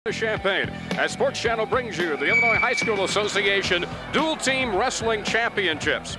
Champaign, as Sports Channel brings you the Illinois High School Association Dual Team Wrestling Championships.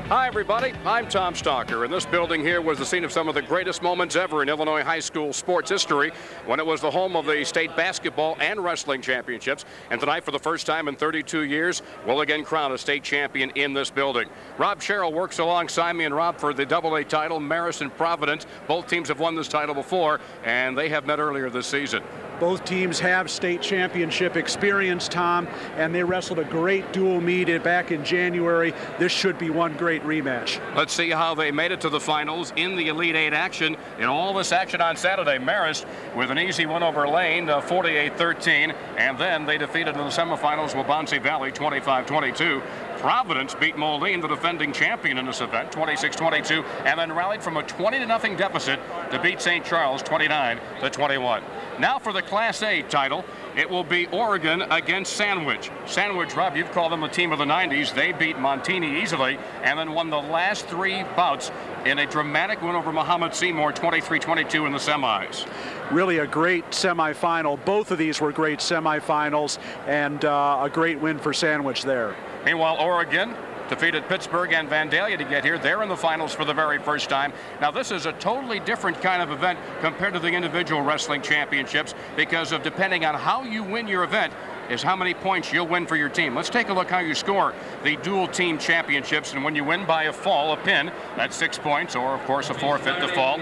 Hi everybody, I'm Tom Stalker, and this building here was the scene of some of the greatest moments ever in Illinois high school sports history when it was the home of the state basketball and wrestling championships. And tonight, for the first time in 32 years, we'll again crown a state champion in this building. Rob Sherrill works alongside me and Rob for the AA title. Marist and Providence, both teams have won this title before, and they have met earlier this season. Both teams have state championship experience, Tom, and they wrestled a great dual meet back in January. This should be one great rematch. Let's see how they made it to the finals in the Elite Eight action. In all this action on Saturday, Marist with an easy win over Lane, 48-13, and then they defeated in the semifinals Waubonsie Valley 25-22. Providence beat Moline, the defending champion in this event, 26-22, and then rallied from a 20-0 deficit to beat St. Charles 29-21. Now for the Class A title, it will be Oregon against Sandwich. Sandwich, Rob, you've called them the team of the 90s. They beat Montini easily and then won the last three bouts in a dramatic win over Muhammad Seymour, 23-22 in the semis. Really a great semifinal. Both of these were great semifinals, and a great win for Sandwich there. Meanwhile, Oregon defeated Pittsburgh and Vandalia to get here. They're in the finals for the very first time. Now, this is a totally different kind of event compared to the individual wrestling championships because of depending on how you win your event is how many points you'll win for your team. Let's take a look how you score the dual team championships. And when you win by a fall, a pin, that's 6 points, or of course a forfeit to fall.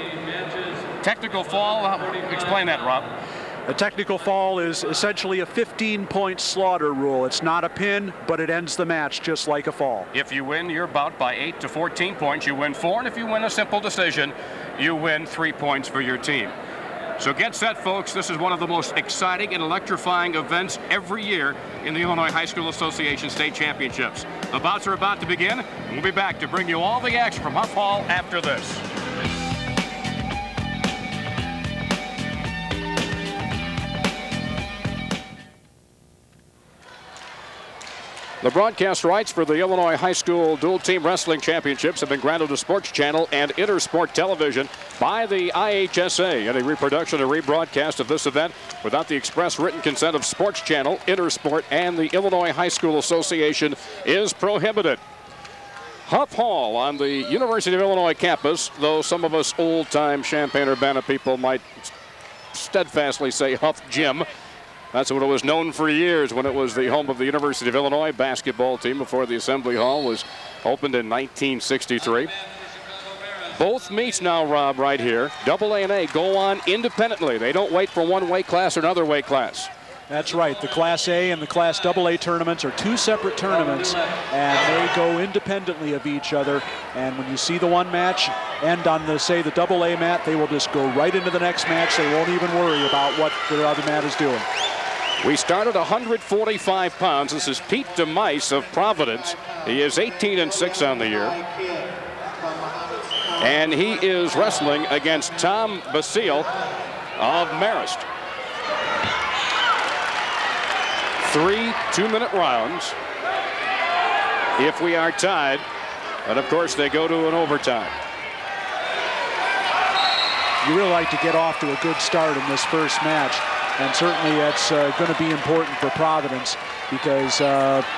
Technical fall, explain that, Rob. A technical fall is essentially a 15-point slaughter rule. It's not a pin, but it ends the match just like a fall. If you win your bout by 8 to 14 points, you win 4, and if you win a simple decision, you win 3 points for your team. So get set, folks. This is one of the most exciting and electrifying events every year in the Illinois High School Association State Championships. The bouts are about to begin, and we'll be back to bring you all the action from Huff Hall after this. The broadcast rights for the Illinois High School Dual Team Wrestling Championships have been granted to Sports Channel and Intersport Television by the IHSA. Any reproduction or rebroadcast of this event without the express written consent of Sports Channel, Intersport, and the Illinois High School Association is prohibited. Huff Hall on the University of Illinois campus, though some of us old-time Champaign-Urbana people might steadfastly say Huff Gym. That's what it was known for years when it was the home of the University of Illinois basketball team before the Assembly Hall was opened in 1963. Both meets now, Rob, right here, AA and A, go on independently. They don't wait for one weight class or another weight class. That's right. The Class A and the Class AA tournaments are two separate tournaments, and they go independently of each other. And when you see the one match end on the, say, the AA mat, they will just go right into the next match. They won't even worry about what the other mat is doing. We start at 145 pounds. This is Pete DeMice of Providence. He is 18-6 on the year. And he is wrestling against Tom Basile of Marist. 3 2-minute rounds. If we are tied, and of course they go to an overtime. You really like to get off to a good start in this first match. And certainly that's going to be important for Providence because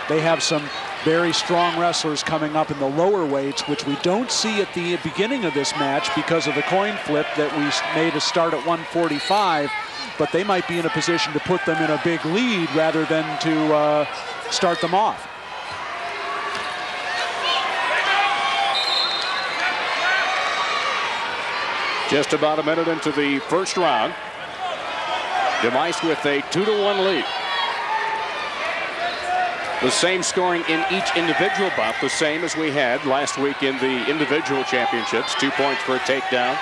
they have some very strong wrestlers coming up in the lower weights, which we don't see at the beginning of this match because of the coin flip that we made a start at 145. But they might be in a position to put them in a big lead rather than to start them off. Just about a minute into the first round. DeMice with a 2-1 lead. The same scoring in each individual bout, the same as we had last week in the individual championships. 2 points for a takedown,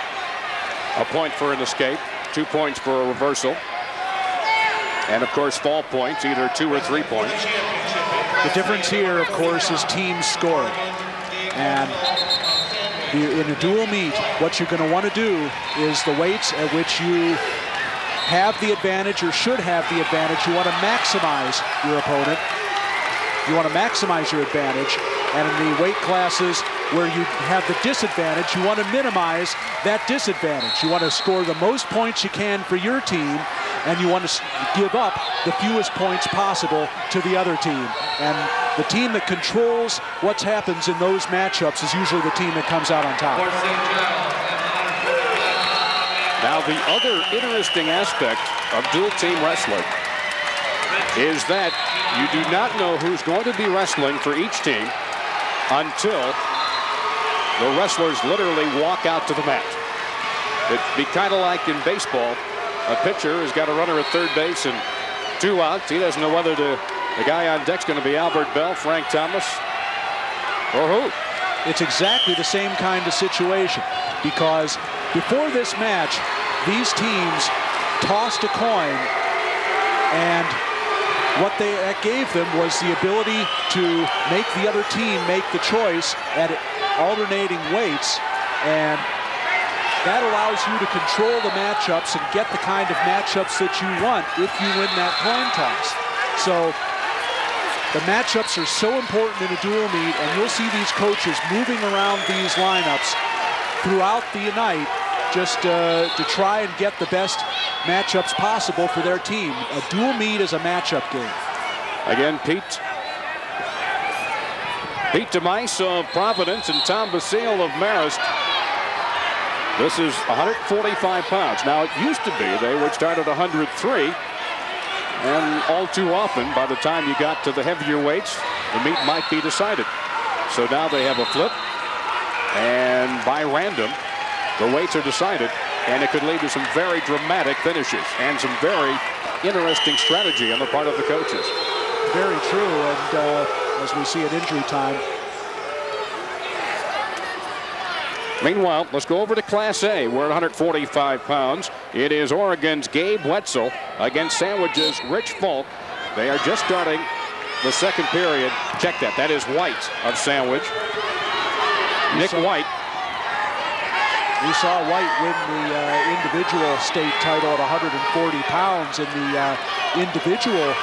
a point for an escape, 2 points for a reversal, and of course fall points, either 2 or 3 points. The difference here, of course, is team scoring. And in a dual meet, what you're going to want to do is the weights at which you have the advantage or should have the advantage. You want to maximize your opponent. You want to maximize your advantage. And in the weight classes where you have the disadvantage, you want to minimize that disadvantage. You want to score the most points you can for your team and you want to give up the fewest points possible to the other team. And the team that controls what happens in those matchups is usually the team that comes out on top. Now, the other interesting aspect of dual team wrestling is that you do not know who's going to be wrestling for each team until the wrestlers literally walk out to the mat. It'd be kind of like in baseball. A pitcher has got a runner at third base and 2 outs. He doesn't know whether the guy on deck's going to be Albert Bell, Frank Thomas, or who. It's exactly the same kind of situation, because before this match, these teams tossed a coin, and what that gave them was the ability to make the other team make the choice at alternating weights, and that allows you to control the matchups and get the kind of matchups that you want if you win that coin toss. So the matchups are so important in a dual meet, and you'll see these coaches moving around these lineups throughout the night just to try and get the best matchups possible for their team. A dual meet is a matchup game. Again, Pete DeMice of Providence and Tom Basile of Marist. This is 145 pounds. Now, it used to be they would start at 103, and all too often, by the time you got to the heavier weights, the meet might be decided. So now they have a flip, and by random, the weights are decided, and it could lead to some very dramatic finishes and some very interesting strategy on the part of the coaches. Very true, and as we see at injury time. Meanwhile, let's go over to Class A. We're at 145 pounds. It is Oregon's Gabe Wetzel against Sandwich's Rich Folk. They are just starting the second period. Check that. That is White of Sandwich. Nick White. We saw White win the individual state title at 140 pounds in the individual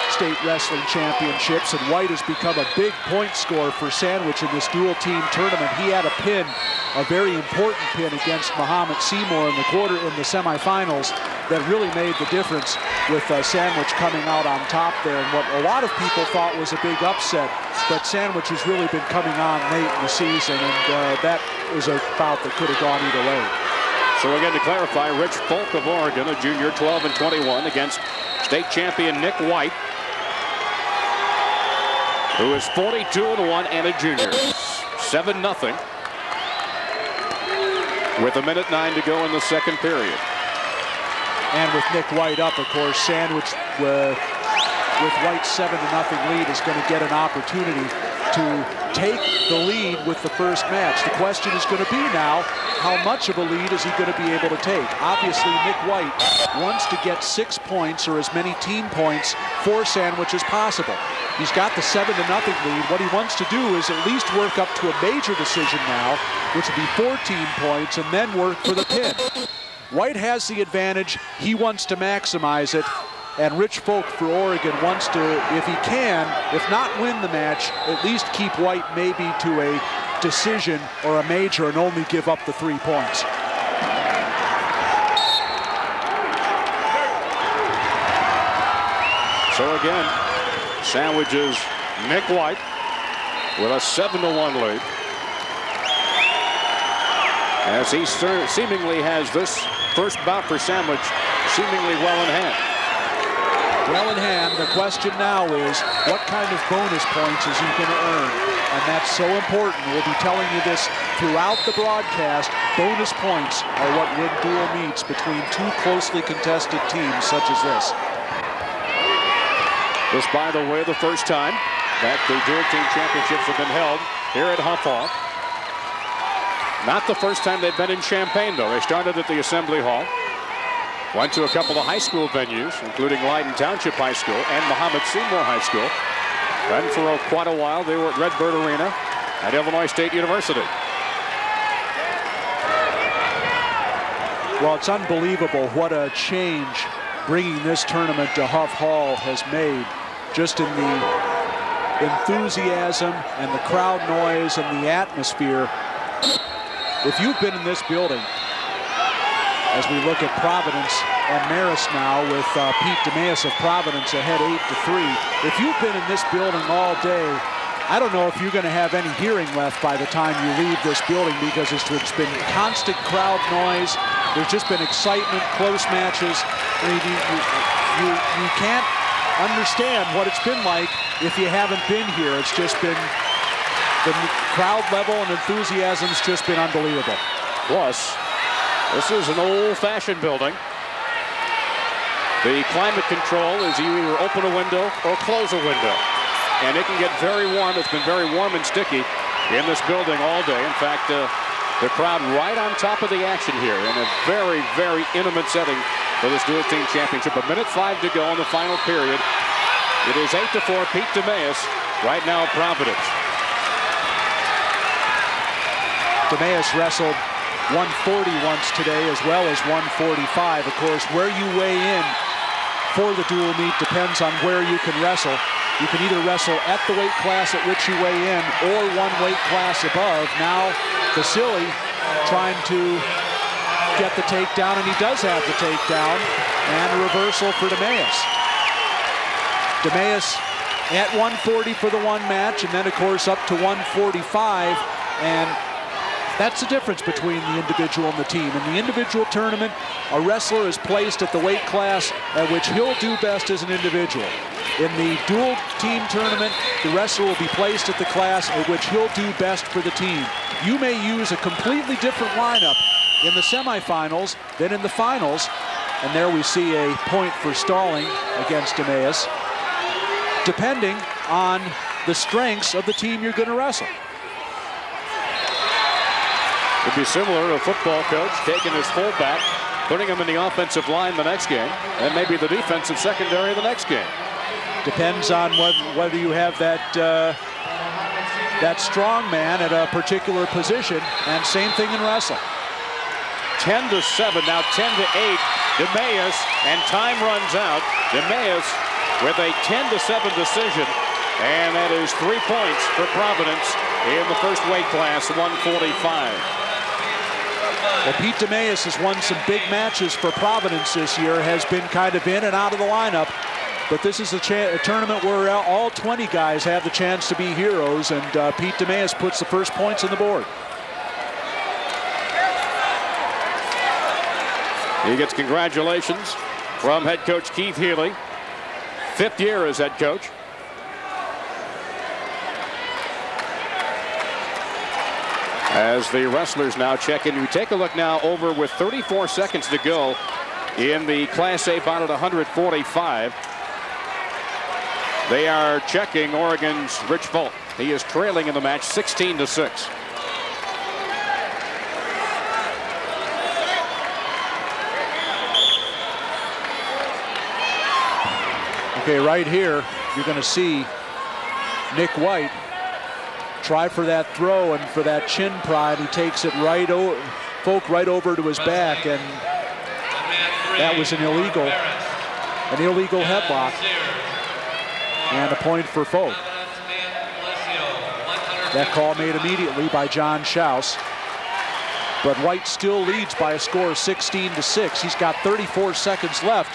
state wrestling championships, and White has become a big point scorer for Sandwich in this dual team tournament. He had a pin, a very important pin against Muhammad Seymour in the semifinals that really made the difference with Sandwich coming out on top there, and what a lot of people thought was a big upset. But Sandwich has really been coming on late in the season, and that was a bout that could have gone either way. So again, to clarify, Rich Folk of Oregon, a junior, 12 and 21, against state champion Nick White, who is 42-1 and a junior. 7-0. With 1:09 to go in the second period. And with Nick White up, of course, Sandwich with White's 7-0 lead is going to get an opportunity to take the lead with the first match. The question is going to be now, how much of a lead is he going to be able to take? Obviously, Nick White wants to get 6 points or as many team points for Sandwich as possible. He's got the 7-0 lead. What he wants to do is at least work up to a major decision now, which will be 14 points, and then work for the pin. White has the advantage. He wants to maximize it. And Rich Folk for Oregon wants to, if he can, if not win the match, at least keep White maybe to a decision or a major and only give up the 3 points. So again, Sandwich's Nick White with a 7-1 lead, as he seemingly has this first bout for Sandwich seemingly well in hand. Well in hand. The question now is, what kind of bonus points is he going to earn? And that's so important. We'll be telling you this throughout the broadcast. Bonus points are what win dual meets between two closely contested teams such as this. This, by the way, the first time that the dual team championships have been held here at Huff Hall. Not the first time they've been in Champaign, though. They started at the Assembly Hall. Went to a couple of high school venues, including Leiden Township High School and Muhammad Seymour High School. Then for quite a while, they were at Redbird Arena at Illinois State University. Well, it's unbelievable what a change bringing this tournament to Huff Hall has made, just in the enthusiasm and the crowd noise and the atmosphere. If you've been in this building, as we look at Providence and Marist now with Pete DeMais of Providence ahead 8-3. If you've been in this building all day, I don't know if you're going to have any hearing left by the time you leave this building, because it's been constant crowd noise. There's just been excitement, close matches. I mean, you can't understand what it's been like if you haven't been here. It's just been, the crowd level and enthusiasm's just been unbelievable. Plus, this is an old-fashioned building. The climate control is you either open a window or close a window. And it can get very warm. It's been very warm and sticky in this building all day. In fact, the crowd right on top of the action here in a very, very intimate setting for this dual team championship. 1:05 to go in the final period. It is 8-4 Pete DeMais. Right now, Providence. DeMais wrestled 140 once today as well as 145. Of course, where you weigh in for the dual meet depends on where you can wrestle. You can either wrestle at the weight class at which you weigh in or one weight class above. Now, Vasily trying to get the takedown, and he does have the takedown, and a reversal for DeMais. DeMais at 140 for the one match, and then, of course, up to 145, and that's the difference between the individual and the team. In the individual tournament, a wrestler is placed at the weight class at which he'll do best as an individual. In the dual team tournament, the wrestler will be placed at the class at which he'll do best for the team. You may use a completely different lineup in the semifinals than in the finals. And there we see a point for stalling against DeMais, depending on the strengths of the team you're going to wrestle. It'd be similar to a football coach taking his fullback, putting him in the offensive line the next game, and maybe the defensive secondary the next game. Depends on whether you have that strong man at a particular position, and same thing in wrestling. 10-7, now 10-8. DeMais, and time runs out. DeMais with a 10-7 decision, and that is 3 points for Providence in the first weight class, 145. Well, Pete DeMais has won some big matches for Providence this year, has been kind of in and out of the lineup. But this is a tournament where all 20 guys have the chance to be heroes, and Pete DeMais puts the first points on the board. He gets congratulations from head coach Keith Healy. 5th year as head coach. As the wrestlers now check in, you take a look now over with 34 seconds to go in the Class A bout at 145. They are checking Oregon's Rich Volk. He is trailing in the match 16-6. Okay, right here, you're going to see Nick White try for that throw and for that chin pride. He takes it right over, Volk right over to his back, and that was an illegal headlock. And a point for Volk. That call made immediately by John Schaus. But White still leads by a score of 16-6. He's got 34 seconds left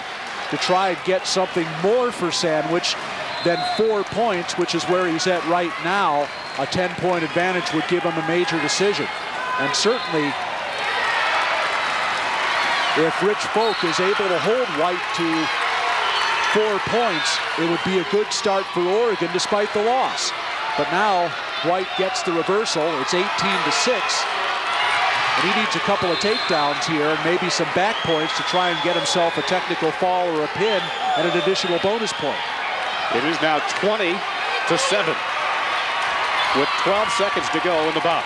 to try and get something more for Sandwich than 4 points, which is where he's at right now. A 10-point advantage would give him a major decision. And certainly, if Rich Volk is able to hold White to 4 points, it would be a good start for Oregon despite the loss. But now White gets the reversal. It's 18-6. And he needs a couple of takedowns here and maybe some back points to try and get himself a technical fall or a pin and an additional bonus point. It is now 20-7 with 12 seconds to go in the bout.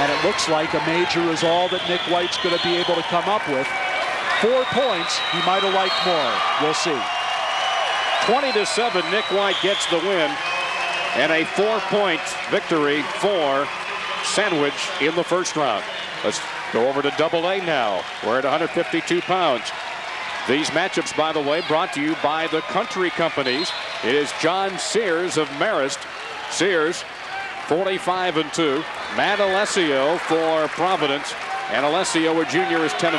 And it looks like a major is all that Nick White's going to be able to come up with. 4 points, he might have liked more. We'll see. 20-7, Nick White gets the win. And a 4-point victory for Sandwich in the first round. Let's go over to Double-A now. We're at 152 pounds. These matchups, by the way, brought to you by the Country Companies. It is John Sears of Marist. Sears, 45-2. Matt Alessio for Providence. And Alessio, a junior, is 10-4.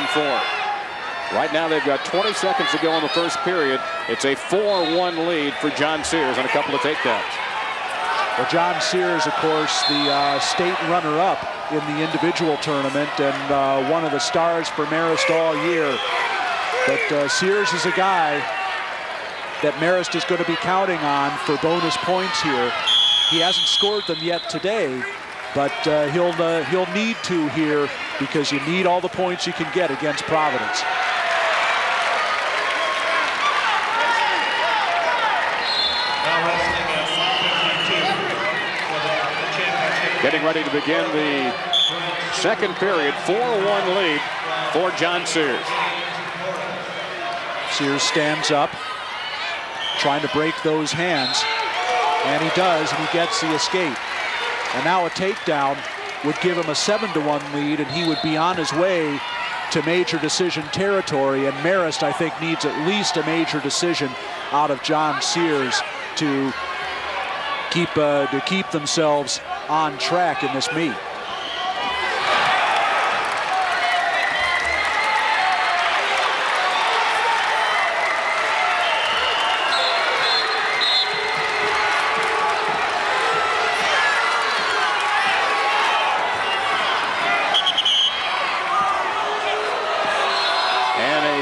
Right now they've got 20 seconds to go in the first period. It's a 4-1 lead for John Sears on a couple of takedowns. Well, John Sears, of course, the state runner-up in the individual tournament and one of the stars for Marist all year. But Sears is a guy that Marist is going to be counting on for bonus points here. He hasn't scored them yet today, but he'll need to here because you need all the points you can get against Providence. Getting ready to begin the second period, 4-1 lead for John Sears. Sears stands up, trying to break those hands, and he does, and he gets the escape. And now a takedown would give him a 7-1 lead, and he would be on his way to major decision territory. And Marist, I think, needs at least a major decision out of John Sears to keep themselves on track in this meet.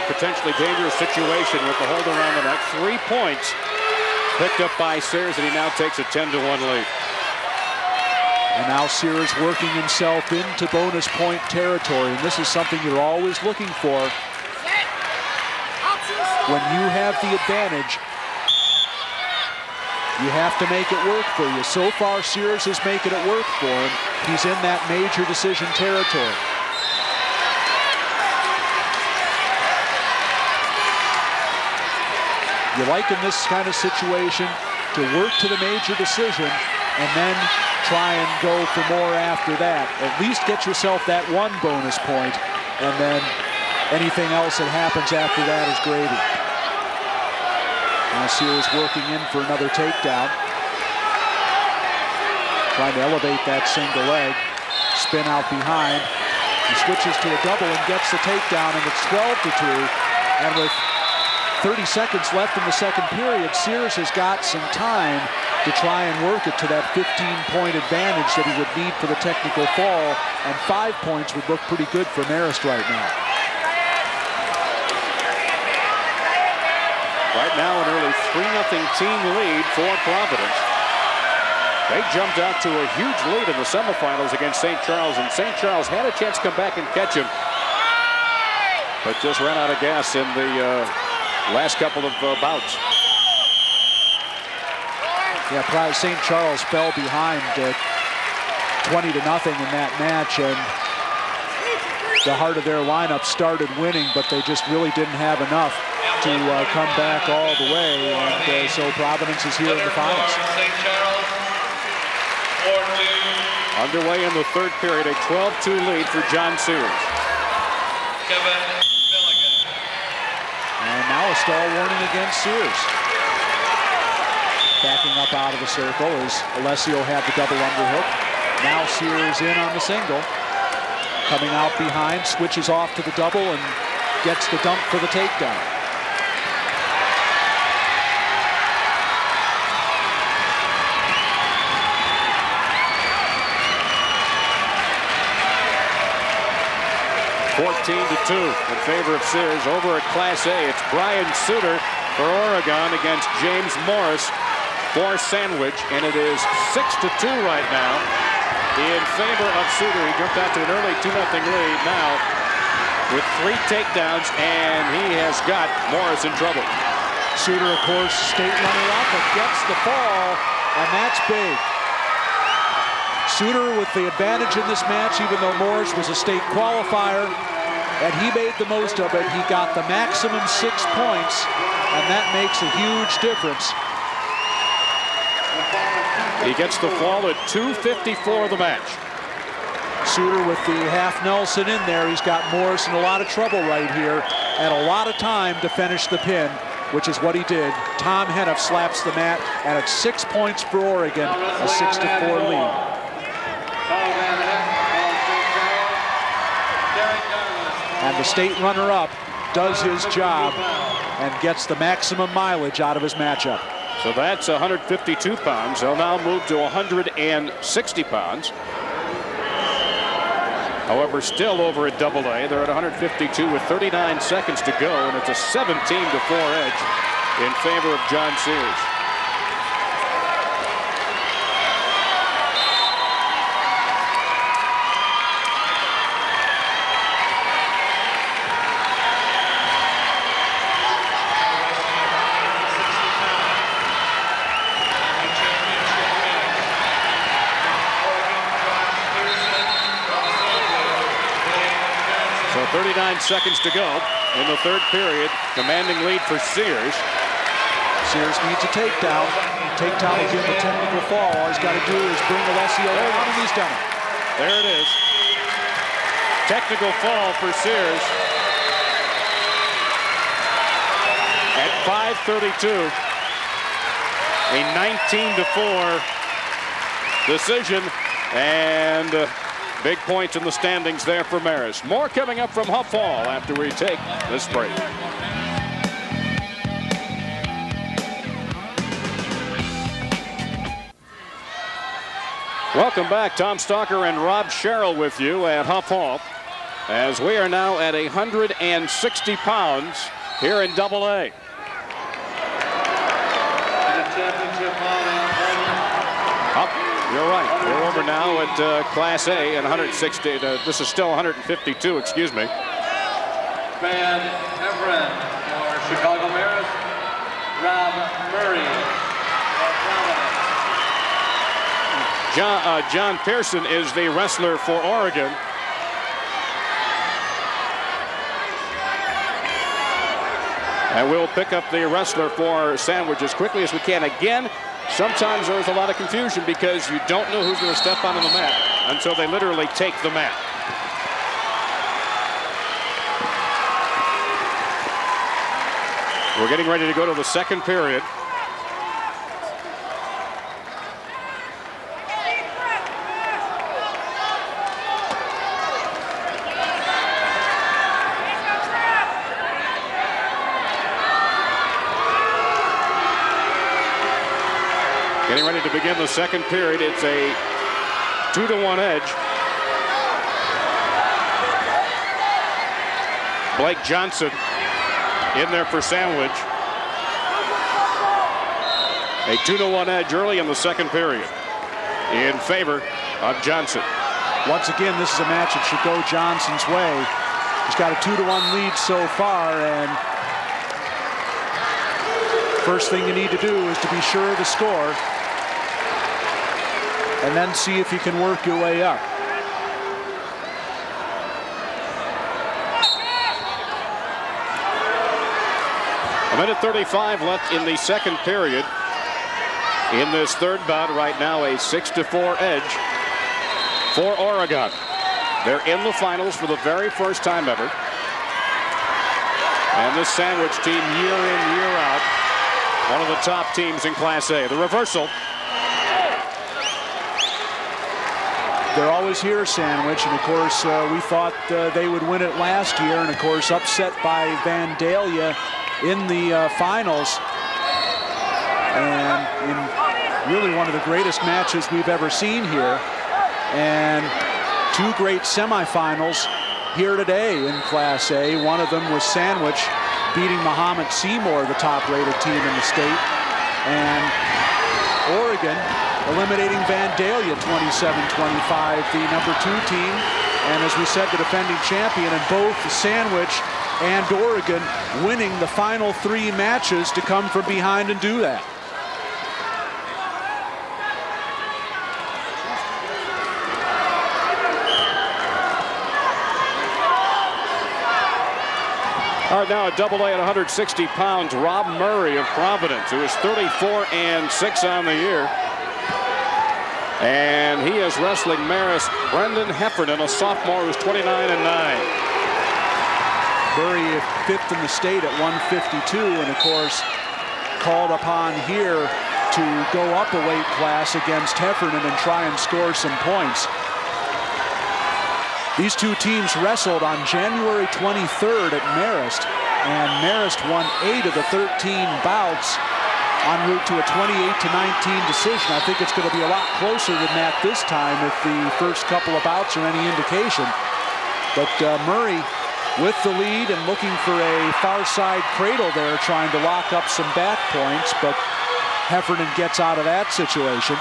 Potentially dangerous situation with the hold around the neck. 3 points picked up by Sears, and he now takes a 10-1 lead. And now Sears working himself into bonus point territory, and this is something you're always looking for. When you have the advantage, you have to make it work for you. So far, Sears is making it work for him. He's in that major decision territory. You like in this kind of situation to work to the major decision and then try and go for more after that. At least get yourself that one bonus point, and then anything else that happens after that is gravy. Now Sears working in for another takedown. Trying to elevate that single leg. Spin out behind. He switches to a double and gets the takedown, and it's 12-2. And with 30 seconds left in the second period, Sears has got some time to try and work it to that 15-point advantage that he would need for the technical fall, and 5 points would look pretty good for Marist right now. Right now an early 3-0 team lead for Providence. They jumped out to a huge lead in the semifinals against St. Charles, and St. Charles had a chance to come back and catch him, but just ran out of gas in the last couple of bouts. Yeah, St. Charles fell behind 20-0 in that match, and the heart of their lineup started winning, but they just really didn't have enough to come back all the way, and so Providence is here in the finals. Underway in the third period, a 12-2 lead for John Sears. And now a stall warning against Sears. Backing up out of the circle as Alessio had the double underhook. Now Sears in on the single. Coming out behind, switches off to the double and gets the dump for the takedown. (14-2) in favor of Sears. Over at Class A, it's Brian Suter for Oregon against James Morris for Sandwich, and it is 6-2 right now in favor of Suter. He jumped out to an early 2-0 lead now with 3 takedowns, and he has got Morris in trouble. Suter, of course, state runner-up, but gets the fall, and that's big. Suter with the advantage in this match, even though Morris was a state qualifier, and he made the most of it. He got the maximum 6 points, and that makes a huge difference. He gets the fall at 2:54 of the match. Suter with the half Nelson in there. He's got Morris in a lot of trouble right here, and a lot of time to finish the pin, which is what he did. Tom Hennef slaps the mat, and it's 6 points for Oregon, a 6-4 lead. And the state runner-up does his job and gets the maximum mileage out of his matchup. So that's 152 pounds. They'll now move to 160 pounds. However, still over at AA. They're at 152 with 39 seconds to go, and it's a 17-4 edge in favor of John Sears. So 39 seconds to go in the third period. Commanding lead for Sears. Sears needs a takedown. Takedown will give him a technical fall. All he's got to do is bring Alessio down, and he's done it. There it is. Technical fall for Sears. At 5:32. A 19-4 decision. And big points in the standings there for Marist. More coming up from Huff Hall after we take this break. Welcome back. Tom Stalker and Rob Sherrill with you at Huff Hall, as we are now at 160 pounds here in AA. You're right. We're over now at Class A and 160. This is still 152, excuse me. Van Everen for Chicago Marist. Rob Murray for Providence. John Pearson is the wrestler for Oregon. And we'll pick up the wrestler for Sandwich as quickly as we can. Again, sometimes there's a lot of confusion because you don't know who's going to step onto the mat until they literally take the mat. We're getting ready to go to the second period. Getting ready to begin the second period. It's a 2-1 edge. Blake Johnson in there for Sandwich. A 2-1 edge early in the second period in favor of Johnson. Once again, this is a match that should go Johnson's way. He's got a 2-1 lead so far, and first thing you need to do is to be sure of the score and then see if you can work your way up. A minute 35 left in the second period. In this third bout right now, a 6-4 edge for Oregon. They're in the finals for the very first time ever. And this Sandwich team, year in, year out, one of the top teams in Class A. The reversal. They're always here, Sandwich, and of course we thought they would win it last year, and of course upset by Vandalia in the finals, and in really one of the greatest matches we've ever seen here, and two great semifinals here today in Class A. One of them was Sandwich beating Mahomet Seymour, the top-rated team in the state, and Oregon eliminating Vandalia 27-25, the number 2 team, and as we said, the defending champion, and both Sandwich and Oregon winning the final 3 matches to come from behind and do that. All right, now at AA at 160 pounds, Rob Murray of Providence, who is 34-6 on the year. And he is wrestling Marist Brendan Heffernan, a sophomore who's 29-9. Murray 5th in the state at 152, and of course called upon here to go up a weight class against Heffernan and try and score some points. These two teams wrestled on January 23rd at Marist, and Marist won 8 of the 13 bouts en route to a 28-19 decision. I think it's going to be a lot closer than that this time if the first couple of bouts are any indication. But Murray with the lead and looking for a far side cradle there, trying to lock up some back points, but Heffernan gets out of that situation.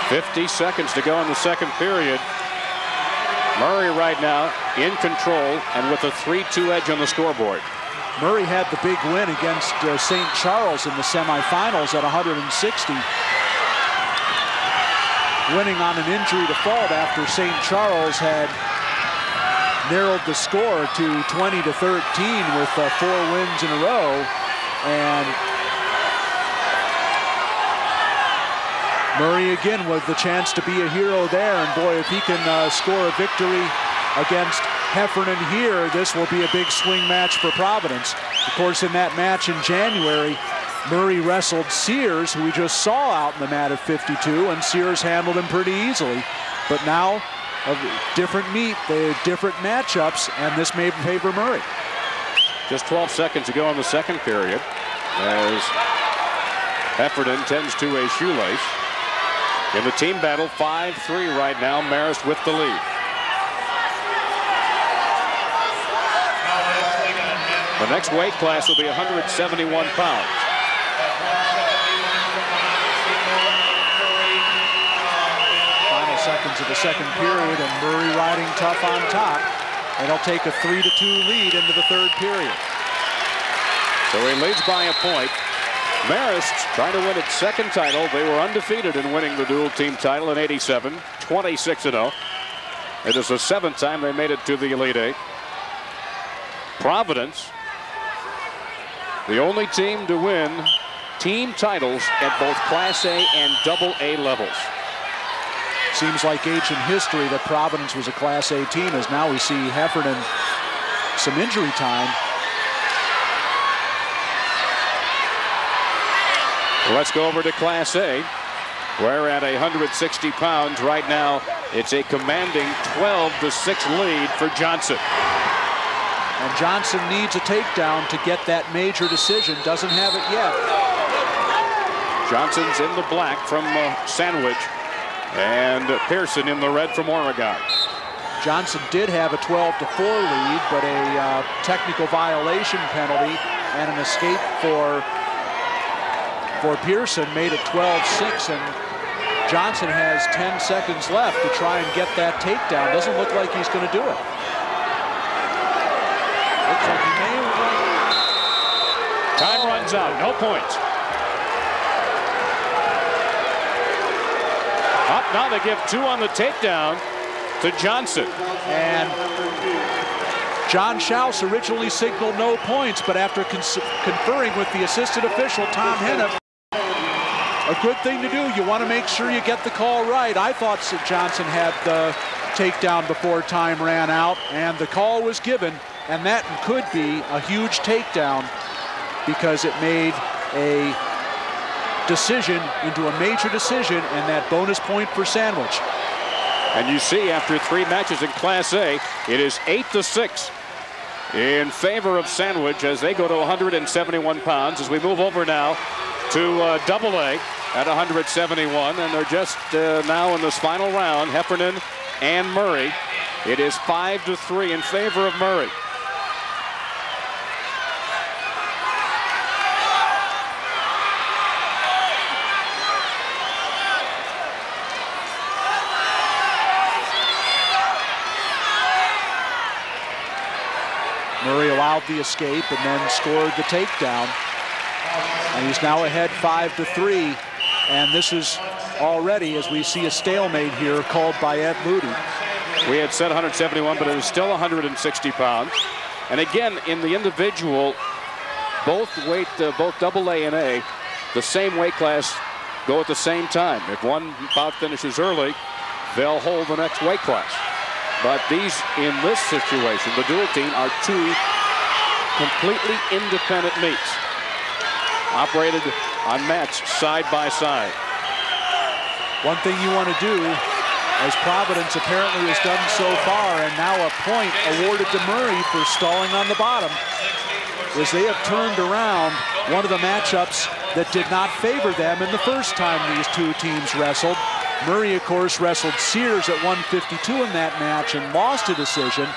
50 seconds to go in the second period. Murray right now in control and with a 3-2 edge on the scoreboard. Murray had the big win against St. Charles in the semifinals at 160. Winning on an injury default after St. Charles had narrowed the score to 20-13 with 4 wins in a row. And Murray again with the chance to be a hero there. And boy, if he can score a victory against Heffernan here, this will be a big swing match for Providence. Of course, in that match in January, Murray wrestled Sears, who we just saw out in the mat at 52, and Sears handled him pretty easily. But now, a different meet, the different matchups, and this may favor Murray. Just 12 seconds to go in the second period as Heffernan tends to a shoelace. In the team battle, 5-3 right now, Marist with the lead. The next weight class will be 171 pounds. Final seconds of the second period, and Murray riding tough on top. And he'll take a 3-2 lead into the third period. So he leads by a point. Marist trying to win its second title. They were undefeated in winning the dual team title in '87, 26-0. It is the 7th time they made it to the Elite Eight. Providence, the only team to win team titles at both Class A and Double-A levels. Seems like ancient history that Providence was a Class A team, as now we see Heffernan some injury time. Let's go over to Class A, where at 160 pounds right now, it's a commanding 12-6 lead for Johnson. And Johnson needs a takedown to get that major decision. Doesn't have it yet. Johnson's in the black from Sandwich, and Pearson in the red from Oregon. Johnson did have a 12-4 lead, but a technical violation penalty and an escape for Pearson made it 12-6, and Johnson has 10 seconds left to try and get that takedown. Doesn't look like he's going to do it. Looks like he may have run. Time runs out, no points. Up now, they give 2 on the takedown to Johnson. And John Schaus originally signaled no points, but after conferring with the assistant official, Tom Hennep, a good thing to do. You want to make sure you get the call right. I thought St. Johnson had the takedown before time ran out, and the call was given, and that could be a huge takedown because it made a decision into a major decision, and that bonus point for Sandwich. And you see, after 3 matches in Class A, it is 8-6 in favor of Sandwich as they go to 171 pounds. As we move over now to Double-A at 171, and they're just now in this final round, Heffernan and Murray. It is 5-3 in favor of Murray. Murray allowed the escape and then scored the takedown. And he's now ahead 5-3. And this is already, as we see, a stalemate here called by Ed Moody. We had said 171, but it is still 160 pounds. And again, in the individual, both Double-A and A, the same weight class, go at the same time. If one bout finishes early, they'll hold the next weight class. But these, in this situation, the dual team are 2 completely independent meets, operated on mats side by side. One thing you want to do as Providence apparently has done so far, and now a point awarded to Murray for stalling on the bottom, as they have turned around one of the matchups that did not favor them in the first time these two teams wrestled. Murray, of course, wrestled Sears at 152 in that match and lost a decision.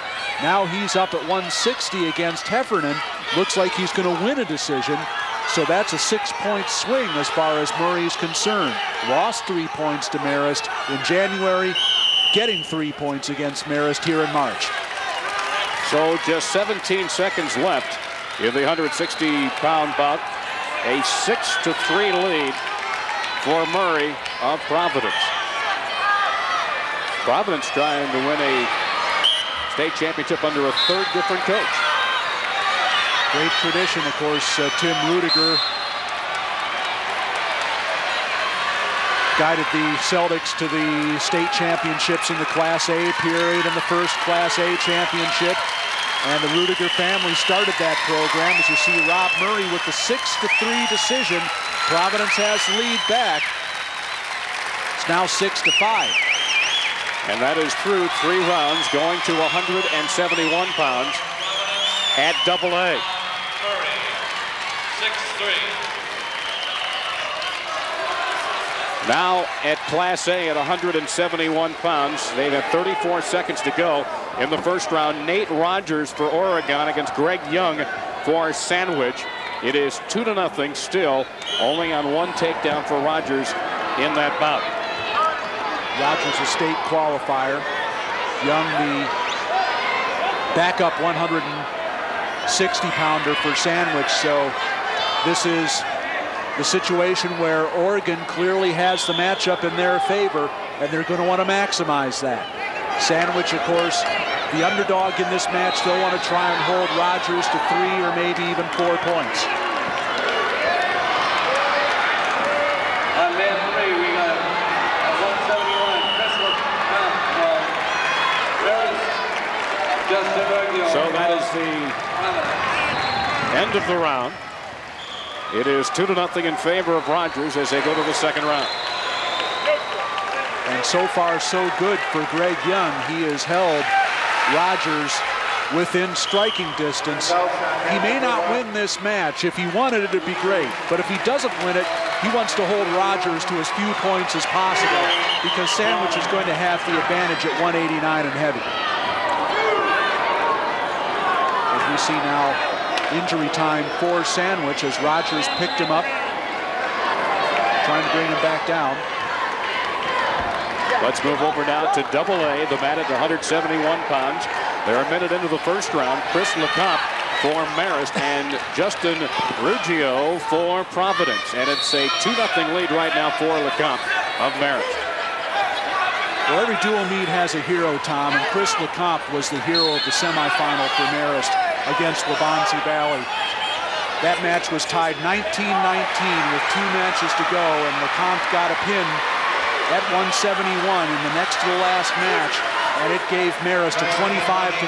Now he's up at 160 against Heffernan. Looks like he's going to win a decision. So that's a 6-point swing as far as Murray's concerned. Lost 3 points to Marist in January, getting 3 points against Marist here in March. So just 17 seconds left in the 160-pound bout. A 6-3 lead for Murray of Providence. Providence trying to win a state championship under a third different coach. Great tradition, of course. Tim Rudiger guided the Celtics to the state championships in the Class A period in the first Class A championship. And the Rudiger family started that program. As you see Rob Murray with the 6-3 decision. Providence has the lead back. It's now 6-5. And that is through 3 rounds, going to 171 pounds at AA. Murray, 6-3. Now at Class A at 171 pounds. They have 34 seconds to go in the first round. Nate Rogers for Oregon against Greg Young for Sandwich. It is 2-0 still, only on 1 takedown for Rogers in that bout. Rogers a state qualifier. Young the backup 160-pounder for Sandwich. So this is the situation where Oregon clearly has the matchup in their favor, and they're going to want to maximize that. Sandwich, of course, the underdog in this match. They'll want to try and hold Rogers to 3 or maybe even 4 points. On man 3, we got at 171, Chris LeComte from Justin Bergio. So that is the end of the round. It is 2-0 in favor of Rogers as they go to the second round. And so far, so good for Greg Young. He has held Rogers within striking distance. He may not win this match. If he wanted it, it'd be great. But if he doesn't win it, he wants to hold Rogers to as few points as possible, because Sandwich is going to have the advantage at 189 and heavy. As we see now, injury time for Sandwich as Rogers picked him up, trying to bring him back down. Let's move over now to AA, the mat at 171 pounds. They're a minute into the first round. Chris LeComte for Marist and Justin Ruggio for Providence. And it's a 2-0 lead right now for LeComte of Marist. Well, every dual meet has a hero, Tom, and Chris LeComte was the hero of the semifinal for Marist against Waubonsie Valley. That match was tied 19-19 with 2 matches to go, and LeComte got a pin at 171 in the next to the last match, and it gave Marist a 25-19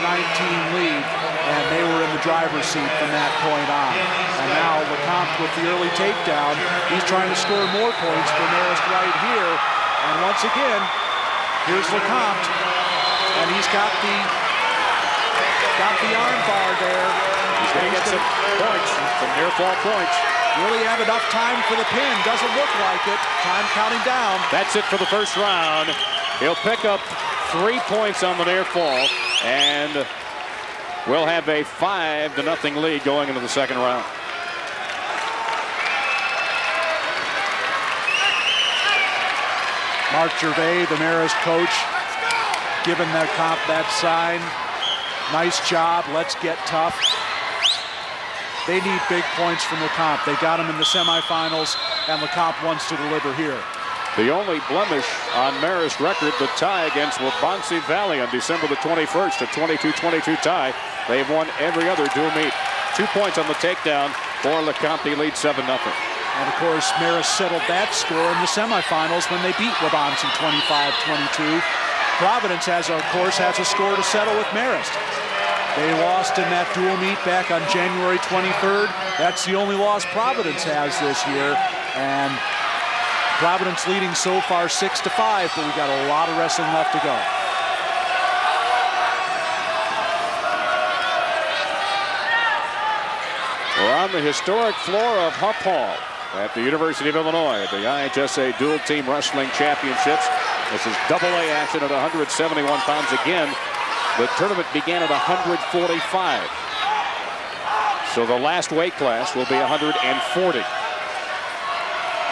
lead, and they were in the driver's seat from that point on. And now LeComte with the early takedown, he's trying to score more points for Marist right here. And once again, here's LeComte, and he's got the arm bar there. He's going to get some points, some near fall points. Really have enough time for the pin. Doesn't look like it. Time counting down. That's it for the first round. He'll pick up 3 points on the near fall, and we'll have a 5-0 lead going into the second round. Mark Gervais, the Marist coach, giving LeComte that sign. Nice job. Let's get tough. They need big points from LeComte. They got him in the semifinals, and LeComte wants to deliver here. The only blemish on Marist record, the tie against Waubonsie Valley on December the 21st, a 22-22 tie. They've won every other dual meet. 2 points on the takedown for LeComte. He leads 7-0. And of course, Marist settled that score in the semifinals when they beat Waubonsie 25-22. Providence has a score to settle with Marist. They lost in that dual meet back on January 23rd. That's the only loss Providence has this year. And Providence leading so far 6-5, but we got a lot of wrestling left to go. We're on the historic floor of Huff Hall at the University of Illinois at the IHSA Dual Team Wrestling Championships. This is AA action at 171 pounds again. The tournament began at 145. So the last weight class will be 140.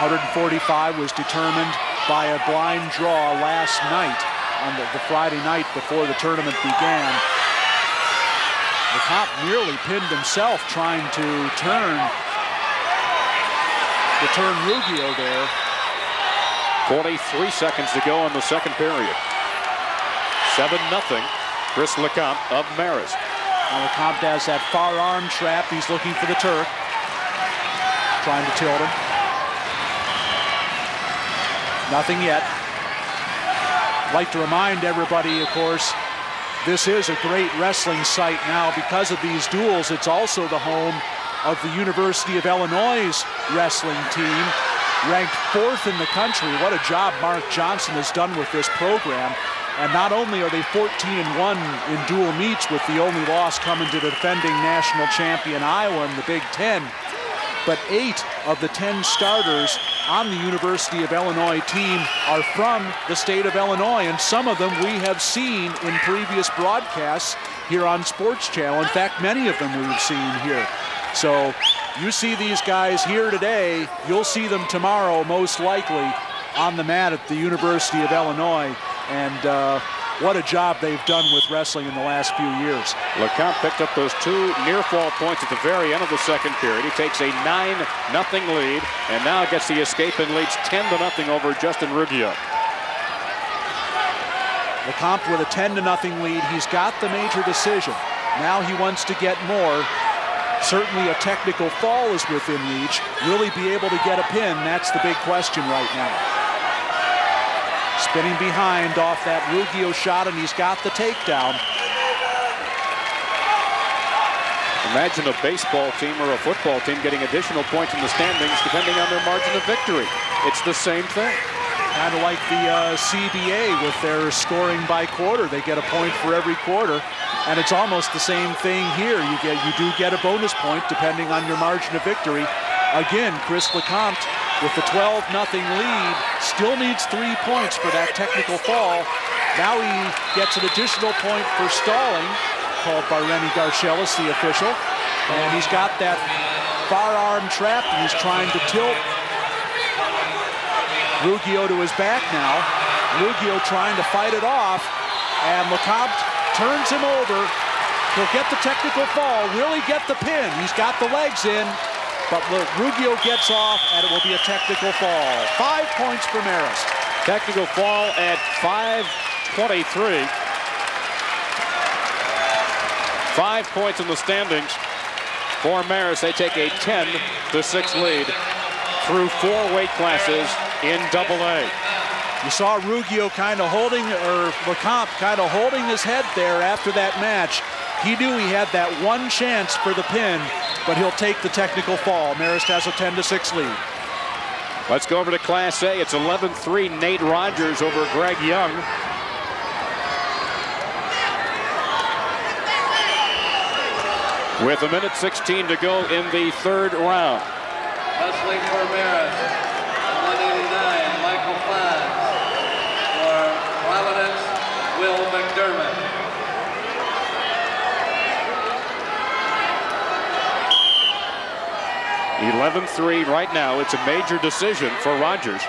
145 was determined by a blind draw last night on the Friday night before the tournament began. LeCompte nearly pinned himself trying to turn Ruggio there. 43 seconds to go in the second period. 7-0. Chris LeCompte of Marist. Now LeCompte has that far arm trap. He's looking for the Turk. Trying to tilt him. Nothing yet. I'd like to remind everybody, of course, this is a great wrestling site now because of these duels. It's also the home of the University of Illinois' wrestling team, ranked 4th in the country. What a job Mark Johnson has done with this program. And not only are they 14-1 in dual meets, with the only loss coming to the defending national champion Iowa in the Big Ten, but 8 of the 10 starters on the University of Illinois team are from the state of Illinois, and some of them we have seen in previous broadcasts here on Sports Channel. In fact, many of them we've seen here. So you see these guys here today, you'll see them tomorrow most likely on the mat at the University of Illinois. And what a job they've done with wrestling in the last few years. LeCompte picked up those 2 near-fall points at the very end of the second period. He takes a 9-0 lead and now gets the escape and leads 10-0 over Justin Ruggio. LeCompte with a 10-0 lead. He's got the major decision. Now he wants to get more. Certainly a technical fall is within reach. Will he be able to get a pin? That's the big question right now. Spinning behind off that Ruggio shot, and he's got the takedown. Imagine a baseball team or a football team getting additional points in the standings depending on their margin of victory. It's the same thing. Kind of like the CBA with their scoring by quarter. They get a point for every quarter, and it's almost the same thing here. You do get a bonus point depending on your margin of victory. Again, Chris LeCompte with the 12-0 lead still needs 3 points for that technical fall. Now he gets an additional point for stalling, called by Rennie Garcelis, the official. And he's got that far arm trapped, and he's trying to tilt Ruggio to his back now. Ruggio trying to fight it off, and LeCompte turns him over. He'll get the technical fall. Will he get the pin? He's got the legs in, but Ruggio gets off, and it will be a technical fall. 5 points for Marist. Technical fall at 5:23. 5 points in the standings for Marist. They take a 10-6 lead through 4 weight classes in AA. You saw Ruggio kind of holding, or LeCompte kind of holding his head there after that match. He knew he had that one chance for the pin, but he'll take the technical fall. Marist has a 10-6 lead. Let's go over to Class A. It's 11-3 Nate Rogers over Greg Young. With 1:16 to go in the 3rd round. Wrestling for Marist, 189, Michael Flanz. For Providence, Will McDermott. (11-3) right now. It's a major decision for Rogers.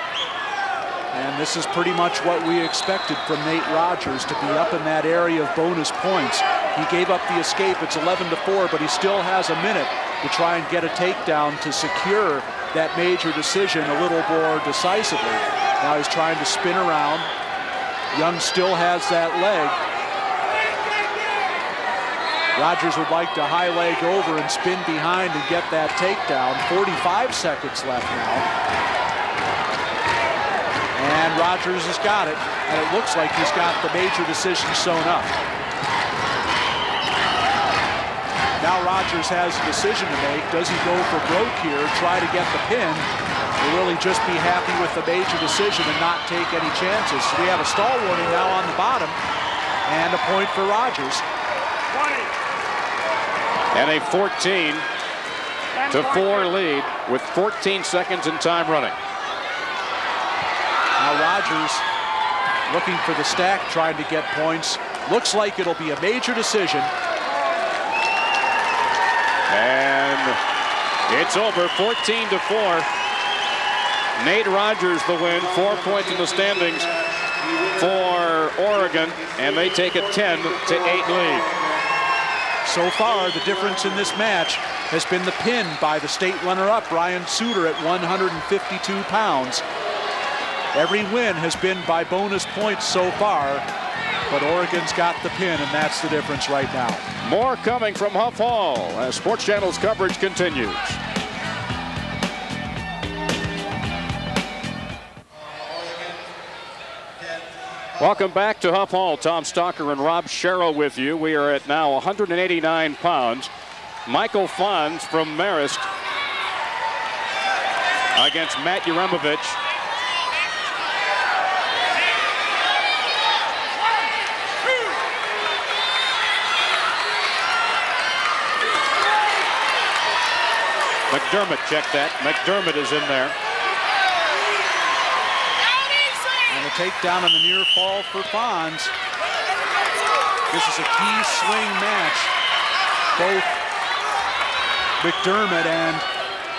And this is pretty much what we expected from Nate Rogers, to be up in that area of bonus points. He gave up the escape. It's 11-4, but he still has a minute to try and get a takedown to secure that major decision a little more decisively. Now he's trying to spin around. Young still has that leg. Rogers would like to high leg over and spin behind and get that takedown. 45 seconds left now. And Rogers has got it, and it looks like he's got the major decision sewn up. Now Rogers has a decision to make. Does he go for broke here, try to get the pin, really just be happy with the major decision and not take any chances. So we have a stall warning now on the bottom and a point for Rogers. And a 14-4 lead with 14 seconds in time running. Now Rogers looking for the stack, trying to get points. Looks like it'll be a major decision. And it's over, 14-4. Nate Rogers the win, 4 points in the standings for Oregon, and they take a 10-8 lead. So far, the difference in this match has been the pin by the state runner-up, Ryan Suter, at 152 pounds. Every win has been by bonus points so far, but Oregon's got the pin, and that's the difference right now. More coming from Huff Hall as Sports Channel's coverage continues. Welcome back to Huff Hall. Tom Stalker and Rob Sherrill with you. We are at now 189 pounds. Michael Fonz from Marist against Matt Uremovich. McDermott, check that. McDermott is in there. And a takedown on the near fall for Fonz. This is a key swing match. Both McDermott and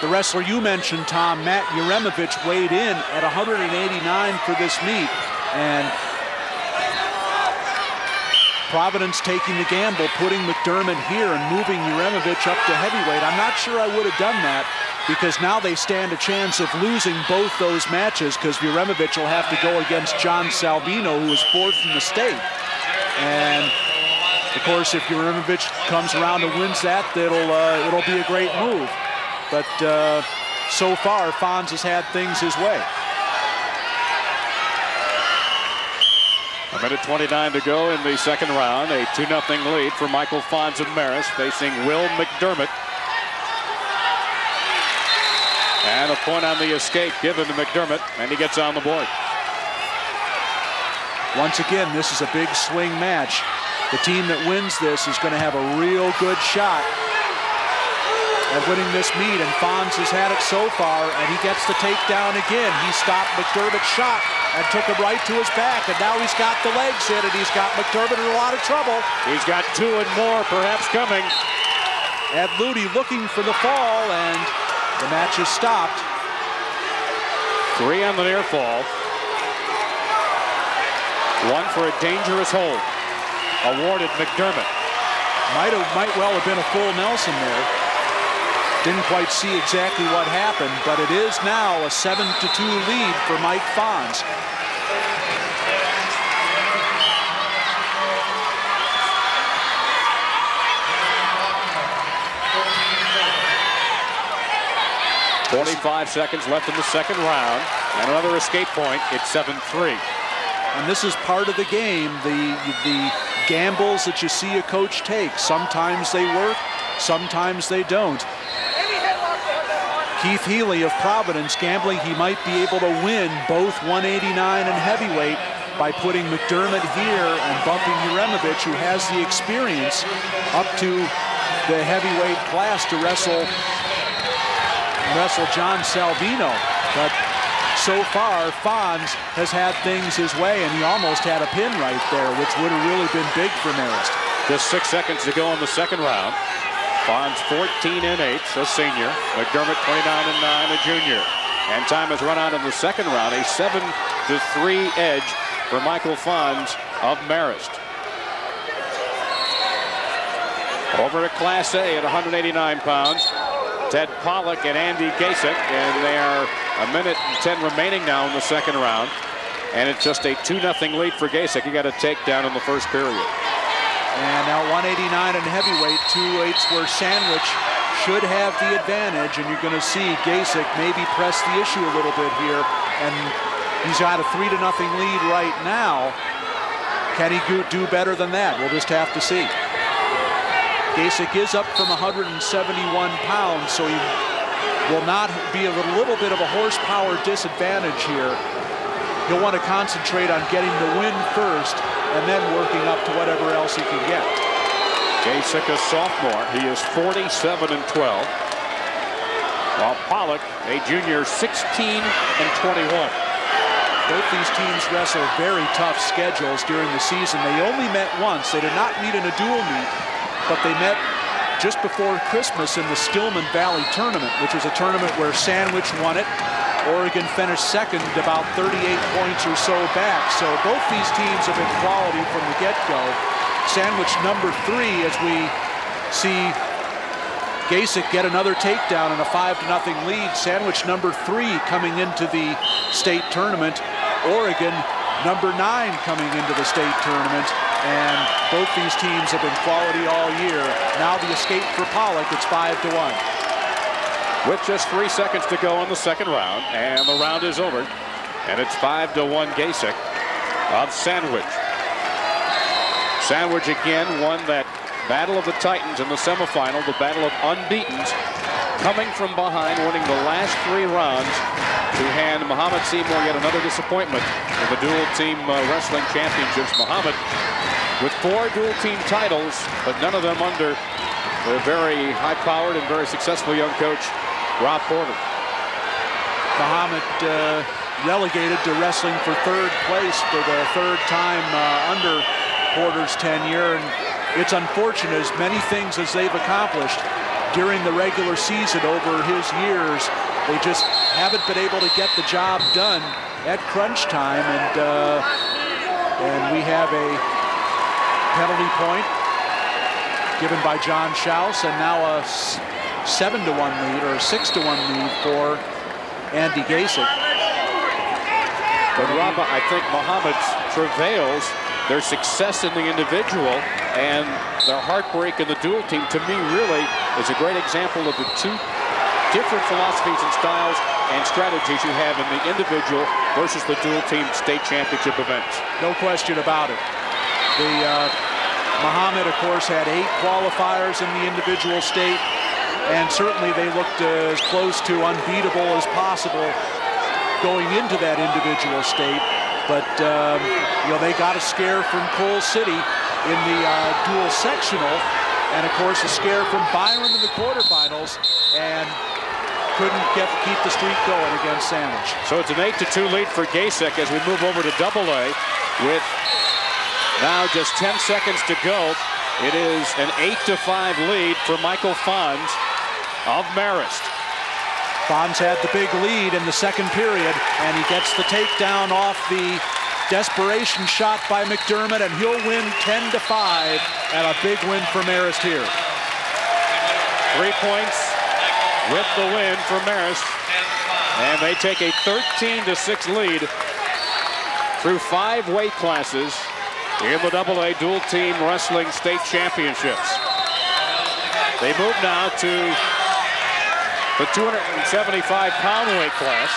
the wrestler you mentioned, Tom, Matt Uremovich, weighed in at 189 for this meet. And Providence taking the gamble, putting McDermott here and moving Uremovich up to heavyweight. I'm not sure I would have done that, because now they stand a chance of losing both those matches, because Uremovich will have to go against John Salvino, who is fourth in the state. And of course, if Uremovich comes around and wins that, it'll be a great move. But so far, Fonz has had things his way. A minute 29 to go in the second round. A 2-0 lead for Michael Fonz of Marist, facing Will McDermott. And a point on the escape given to McDermott, and he gets on the board. Once again, this is a big swing match. The team that wins this is going to have a real good shot at winning this meet, and Fonz has had it so far, and he gets the takedown again. He stopped McDermott's shot and took him right to his back, and now he's got the legs in, and he's got McDermott in a lot of trouble. He's got 2 and more perhaps coming. Ed Ludy looking for the fall, and the match is stopped. 3 on the near fall. 1 for a dangerous hold. Awarded McDermott. Might well have been a full Nelson there. Didn't quite see exactly what happened, but it is now a 7-2 lead for Mike Fonz. "45 seconds left in the second round, and another escape point. It's 7-3. And this is part of the game, the gambles that you see a coach take. Sometimes they work, sometimes they don't. Keith Healy of Providence gambling he might be able to win both 189 and heavyweight by putting McDermott here and bumping Uremovich, who has the experience, up to the heavyweight class to wrestle John Salvino. But so far, Fonz has had things his way, and he almost had a pin right there, which would have really been big for Marist. Just 6 seconds to go in the second round. Fonz 14 and 8, a senior. McDermott 29 and 9, a junior. And time has run out in the second round. A 7-3 edge for Michael Fonz of Marist. Over to Class A at 189 pounds. Ted Pollock and Andy Gasick, and they are a minute and 10 remaining now in the second round. And it's just a 2-0 lead for Gasick. He got a takedown in the first period. And now 189 and heavyweight, 2/8 where Sandwich should have the advantage, and you're going to see Gasick maybe press the issue a little bit here, and he's got a 3-0 lead right now. Can he do better than that? We'll just have to see. Gasick is up from 171 pounds, so he will not be a little bit of a horsepower disadvantage here. He'll want to concentrate on getting the win first and then working up to whatever else he can get. Gasick, a sophomore. He is 47-12. While Pollock, a junior, 16-21. Both these teams wrestle very tough schedules during the season. They only met once. They did not meet in a dual meet, but they met just before Christmas in the Stillman Valley Tournament, which was a tournament where Sandwich won it. Oregon finished second, about 38 points or so back. So both these teams have been quality from the get-go. Sandwich number 3 as we see Gasick get another takedown and a 5-0 lead. Sandwich number 3 coming into the state tournament. Oregon number 9 coming into the state tournament. And both these teams have been quality all year. Now the escape for Pollock, it's 5-1. With just 3 seconds to go in the second round, and the round is over. And it's 5-1 Gasick of Sandwich. Sandwich again won that Battle of the Titans in the semifinal, the Battle of Unbeatens, coming from behind, winning the last 3 rounds to hand Muhammad Seymour yet another disappointment in the dual team wrestling championships. Muhammad with 4 dual team titles, but none of them under the very high-powered and very successful young coach, Rob Porter. Muhammad relegated to wrestling for 3rd place for the 3rd time under Porter's tenure. And it's unfortunate, as many things as they've accomplished during the regular season over his years, they just haven't been able to get the job done at crunch time. And we have a penalty point given by John Schaus, and now a 7-1 lead or a 6-1 lead for Andy Gasick. But Rob, I think Muhammad's travails, their success in the individual and their heartbreak in the dual team, to me really is a great example of the 2 different philosophies and styles and strategies you have in the individual versus the dual team state championship events. No question about it. Muhammad, of course, had 8 qualifiers in the individual state, and certainly they looked as close to unbeatable as possible going into that individual state. But you know, they got a scare from Coal City in the dual sectional, and of course a scare from Byron in the quarterfinals, and couldn't keep the streak going against Sandwich. So it's an 8-2 lead for Gasick as we move over to AA with now just 10 seconds to go. It is an 8-5 lead for Michael Fons of Marist. Fons had the big lead in the second period, and he gets the takedown off the desperation shot by McDermott, and he'll win 10-5, and a big win for Marist here. 3 points with the win for Marist, and they take a 13-6 lead through 5 weight classes in the AA Dual Team Wrestling State Championships. They move now to the 275-pound weight class,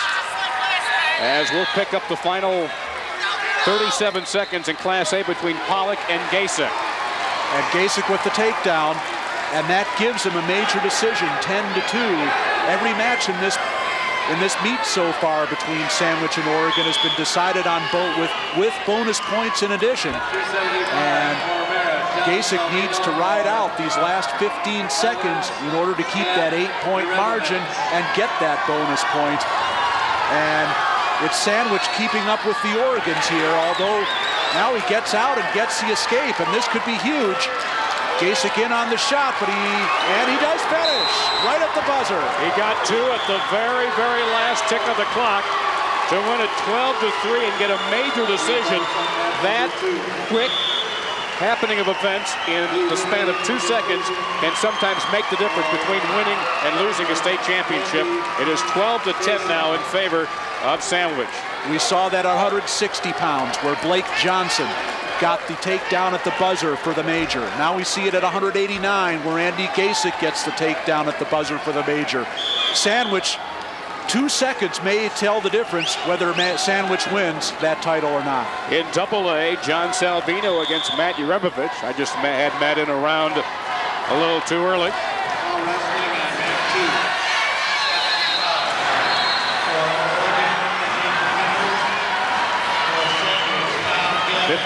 as we'll pick up the final 37 seconds in Class A between Pollock and Gasick. And Gasick with the takedown, and that gives him a major decision, 10-2. Every match in this meet so far between Sandwich and Oregon has been decided on both with bonus points in addition. And Gasick needs to ride out these last 15 seconds in order to keep that 8-point margin and get that bonus point. And it's Sandwich keeping up with the Oregons here, although now he gets out and gets the escape, and this could be huge. Gasick in on the shot, but he does finish right at the buzzer. He got 2 at the very, very last tick of the clock to win it 12-3 and get a major decision. That quick happening of events in the span of 2 seconds can sometimes make the difference between winning and losing a state championship. It is 12-10 now in favor of Sandwich. We saw that at 160 pounds where Blake Johnson got the takedown at the buzzer for the major. Now we see it at 189 where Andy Gasick gets the takedown at the buzzer for the major. Sandwich, 2 seconds may tell the difference whether Sandwich wins that title or not. In AA, John Salvino against Matt Uremovich. I just had Matt in a round a little too early.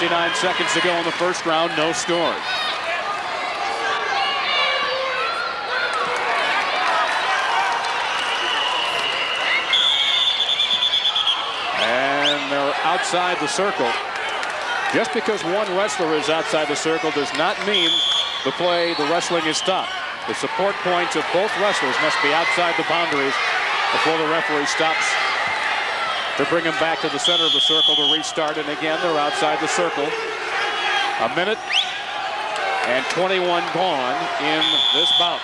59 seconds to go in the first round, no score. And they're outside the circle. Just because one wrestler is outside the circle does not mean the wrestling is stopped. The support points of both wrestlers must be outside the boundaries before the referee stops to bring them back to the center of the circle to restart. And again, they're outside the circle. A minute and 21 gone in this bout.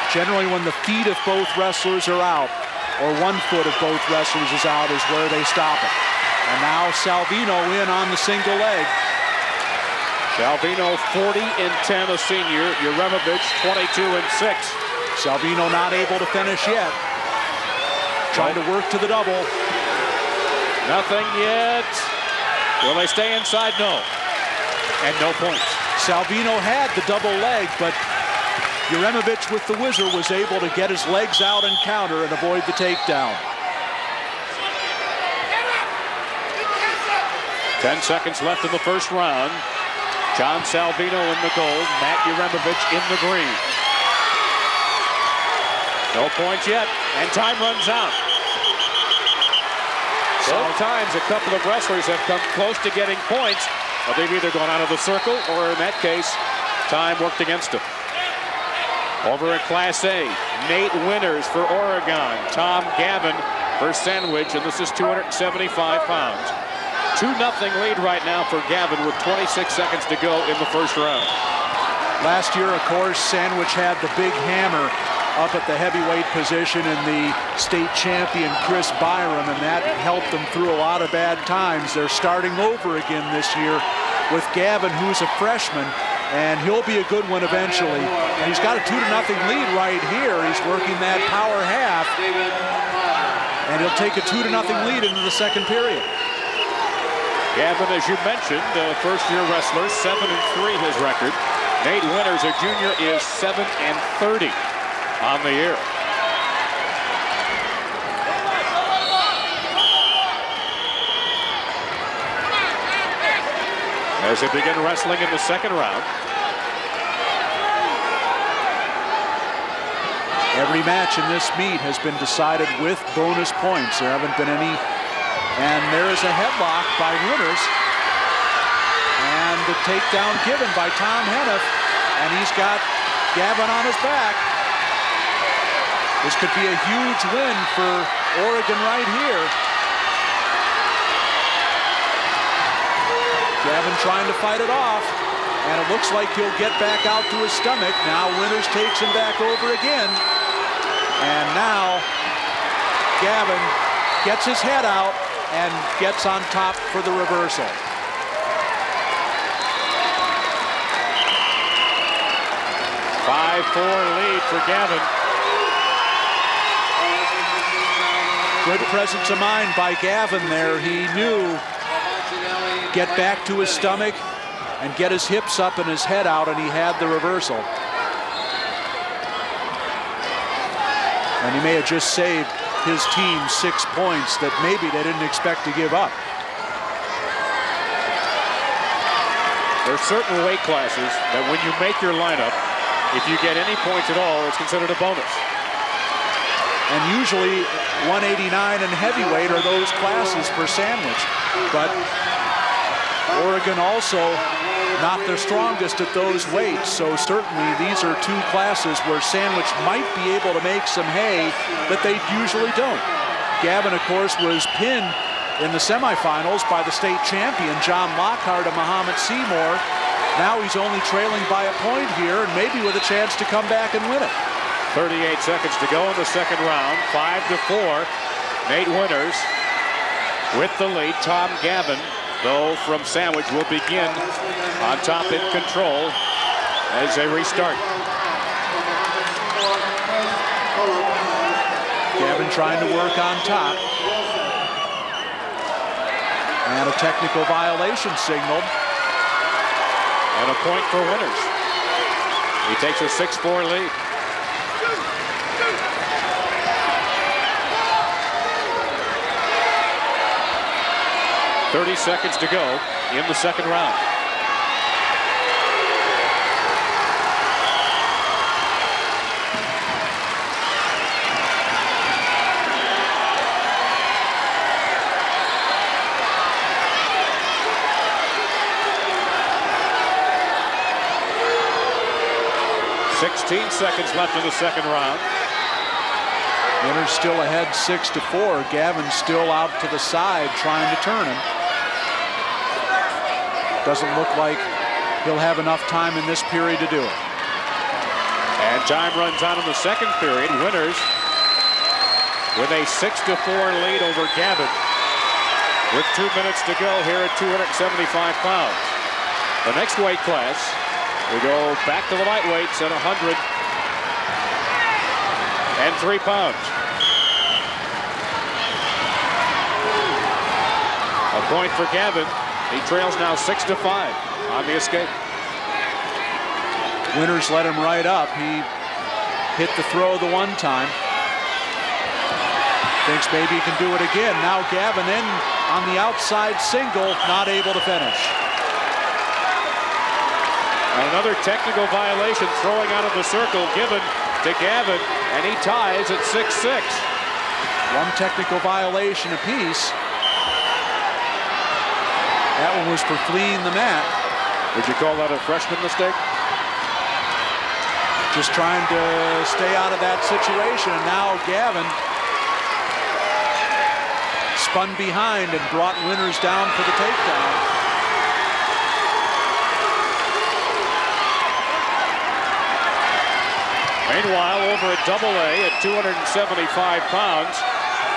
Generally, when the feet of both wrestlers are out, or one foot of both wrestlers is out, is where they stop it. And now Salvino in on the single leg. Salvino 40-10, a senior. Uremovich 22-6. Salvino not able to finish yet. Trying to work to the double. Nothing yet. Will they stay inside? No. And no points. Salvino had the double leg, but Uremovich with the whizzer was able to get his legs out and counter and avoid the takedown. 10 seconds left in the first round. John Salvino in the gold, Matt Uremovich in the green. No points yet, and time runs out. Both times a couple of wrestlers have come close to getting points, but they've either gone out of the circle or, in that case, time worked against them. Over at Class A, Nate Winters for Oregon, Tom Gavin for Sandwich, and this is 275 pounds. 2-0 lead right now for Gavin with 26 seconds to go in the first round. Last year, of course, Sandwich had the big hammer up at the heavyweight position in the state champion Chris Byram, and that helped them through a lot of bad times. They're starting over again this year with Gavin, who's a freshman, and he'll be a good one eventually. And he's got a 2-0 lead right here. He's working that power half, and he'll take a 2-0 lead into the second period. Gavin, as you mentioned, first-year wrestler, 7-3 his record. Nate Winters, a junior, is 7-30 on the year. As they begin wrestling in the second round. Every match in this meet has been decided with bonus points. There haven't been any. And there's a headlock by Winters. And the takedown given by Tom Hennef. And he's got Gavin on his back. This could be a huge win for Oregon right here. Gavin trying to fight it off. And it looks like he'll get back out to his stomach. Now Winters takes him back over again. And now Gavin gets his head out and gets on top for the reversal. A 5-4 lead for Gavin. Good presence of mind by Gavin there. He knew get back to his stomach and get his hips up and his head out, and he had the reversal. And he may have just saved his team 6 points that maybe they didn't expect to give up. There are certain weight classes that when you make your lineup, if you get any points at all, it's considered a bonus. And usually 189 and heavyweight are those classes for Sandwich. But Oregon also not their strongest at those weights, so certainly these are two classes where Sandwich might be able to make some hay that they usually don't. Gavin, of course, was pinned in the semifinals by the state champion John Lockhart of Muhammad Seymour. Now he's only trailing by a point here, and maybe with a chance to come back and win it. 38 seconds to go in the second round. 5-4. Nate Winters with the lead. Tom Gavin, though, from Sandwich will begin on top in control as they restart. Gavin trying to work on top. And a technical violation signaled. And a point for Winters. He takes a 6-4 lead. .30 seconds to go in the second round. "16 seconds left in the second round." Winters still ahead 6-4. Gavin still out to the side trying to turn him. Doesn't look like he'll have enough time in this period to do it. And time runs out in the second period. Winters with a 6-4 lead over Gavin with 2 minutes to go here at 275 pounds. The next weight class, we go back to the lightweights at 103 pounds. A point for Gavin. He trails now 6-5 on the escape. Winters let him right up. He hit the throw the one time. Thinks maybe he can do it again. Now Gavin in on the outside single, not able to finish. Another technical violation, throwing out of the circle given to Gavin, and he ties at 6-6. One technical violation apiece. That one was for fleeing the mat. Would you call that a freshman mistake? Just trying to stay out of that situation. And now Gavin spun behind and brought Winters down for the takedown. Meanwhile, over at AA at 275 pounds,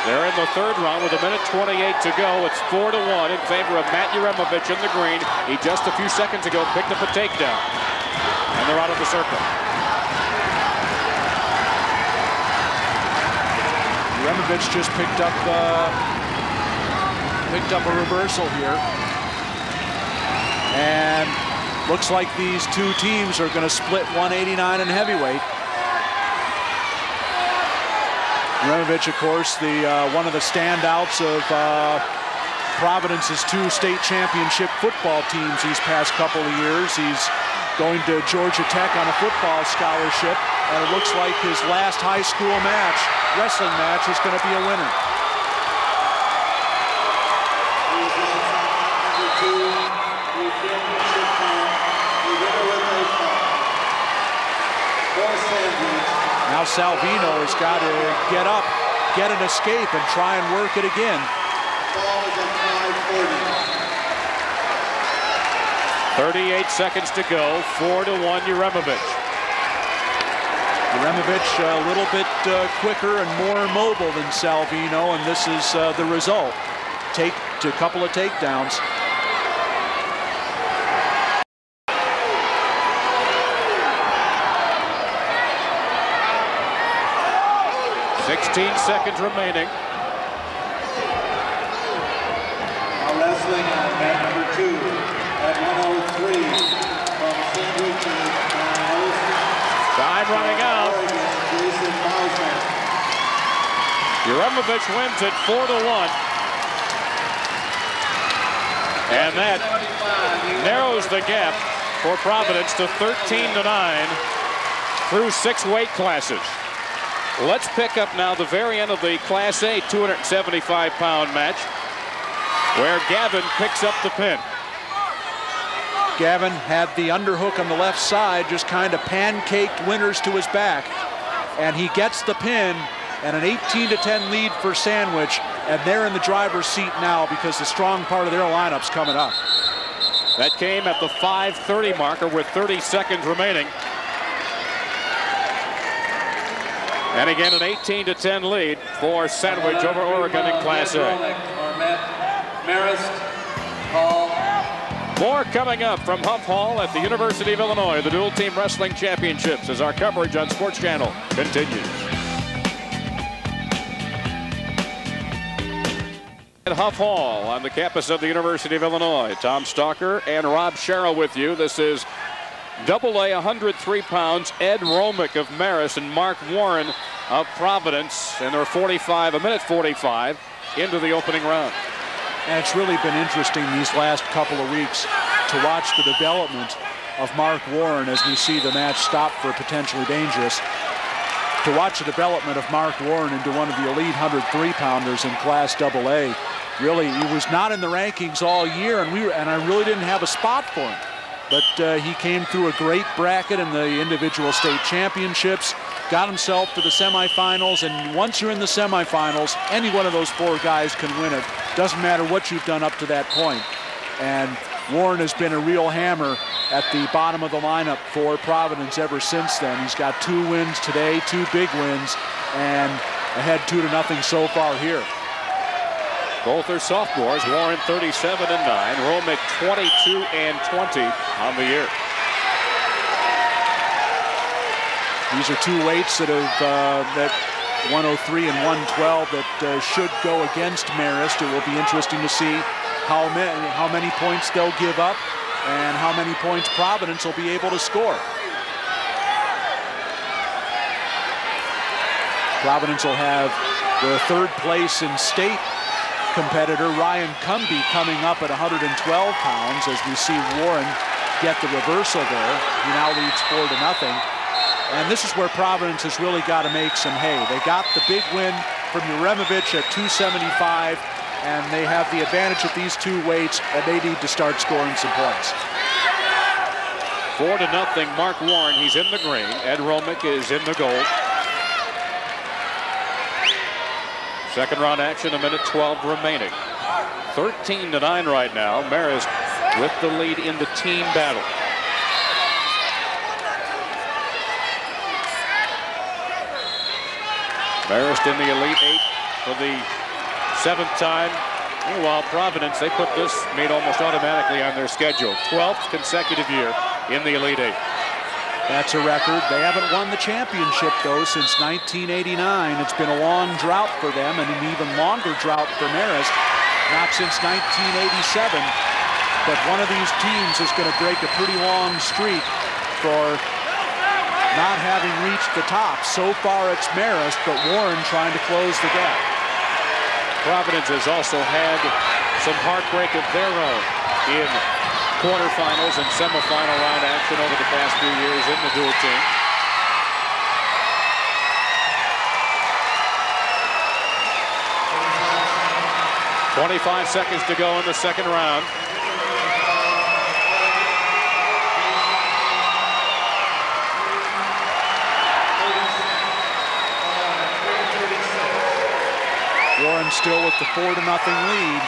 they're in the third round with 1:28 to go. It's 4-1 in favor of Matt Uremovich in the green. He just a few seconds ago picked up a takedown. And they're out of the circle. Uremovich just picked up a reversal here. And looks like these two teams are going to split 189 in heavyweight. Uremovich, of course, one of the standouts of Providence's two state championship football teams these past couple of years. He's going to Georgia Tech on a football scholarship, and it looks like his last high school match, wrestling match, is going to be a winner. Now Salvino has got to get up, get an escape, and try and work it again. 38 seconds to go, 4-1 Uremovich. Uremovich a little bit quicker and more mobile than Salvino, and this is the result. A couple of takedowns. Seconds remaining. Now wrestling on mat number 2 at 103 from Sandwich, Time running out. Jason Mausman. Uremovich wins it 4-1. And that narrows the gap for Providence to 13-9 through 6 weight classes. Let's pick up now the very end of the Class A 275-pound match, where Gavin picks up the pin. Gavin had the underhook on the left side, just kind of pancaked Winters to his back, and he gets the pin, and an 18-10 lead for Sandwich, and they're in the driver's seat now because the strong part of their lineup's coming up. That came at the 5:30 marker with 30 seconds remaining. And again, an 18-10 lead for Sandwich over Oregon in Class A. More coming up from Huff Hall at the University of Illinois, the Dual Team Wrestling Championships, as our coverage on Sports Channel continues. At Huff Hall on the campus of the University of Illinois, Tom Stalker and Rob Sherrill with you. This is AA 103 pounds, Ed Romick of Marist and Mark Warren of Providence, and they're 1:45 into the opening round. And it's really been interesting these last couple of weeks to watch the development of Mark Warren as we see the match stop for potentially dangerous. To watch the development of Mark Warren into one of the elite 103-pounders in Class AA. Really, he was not in the rankings all year, and I really didn't have a spot for him. But he came through a great bracket in the individual state championships, got himself to the semifinals, and once you're in the semifinals, any one of those four guys can win it. Doesn't matter what you've done up to that point. And Warren has been a real hammer at the bottom of the lineup for Providence ever since then. He's got 2 wins today, 2 big wins, and ahead 2-0 so far here. Both are sophomores. Warren 37-9, Romick 22-20 on the year. These are 2 weights that have that 103 and 112 that should go against Marist. It will be interesting to see how many points they'll give up and how many points Providence will be able to score. Providence will have the 3rd place in state competitor Ryan Cumby coming up at 112 pounds as we see Warren get the reversal there. He now leads 4-0. And this is where Providence has really got to make some hay. They got the big win from Uremovich at 275, and they have the advantage at these 2 weights, and they need to start scoring some points. 4-0, Mark Warren, he's in the green. Ed Romick is in the gold. Second round action, 1:12 remaining. 13-9 right now. Marist with the lead in the team battle. Marist in the Elite 8 for the 7th time. Meanwhile, Providence, they put this meet almost automatically on their schedule. 12th consecutive year in the Elite 8. That's a record. They haven't won the championship, though, since 1989. It's been a long drought for them, and an even longer drought for Marist. Not since 1987. But one of these teams is going to break a pretty long streak for not having reached the top. So far, it's Marist, but Warren trying to close the gap. Providence has also had some heartbreak of their own in quarterfinals and semifinal round action over the past few years in the dual team. .25 seconds to go in the second round. Warren still with the 4-0 lead.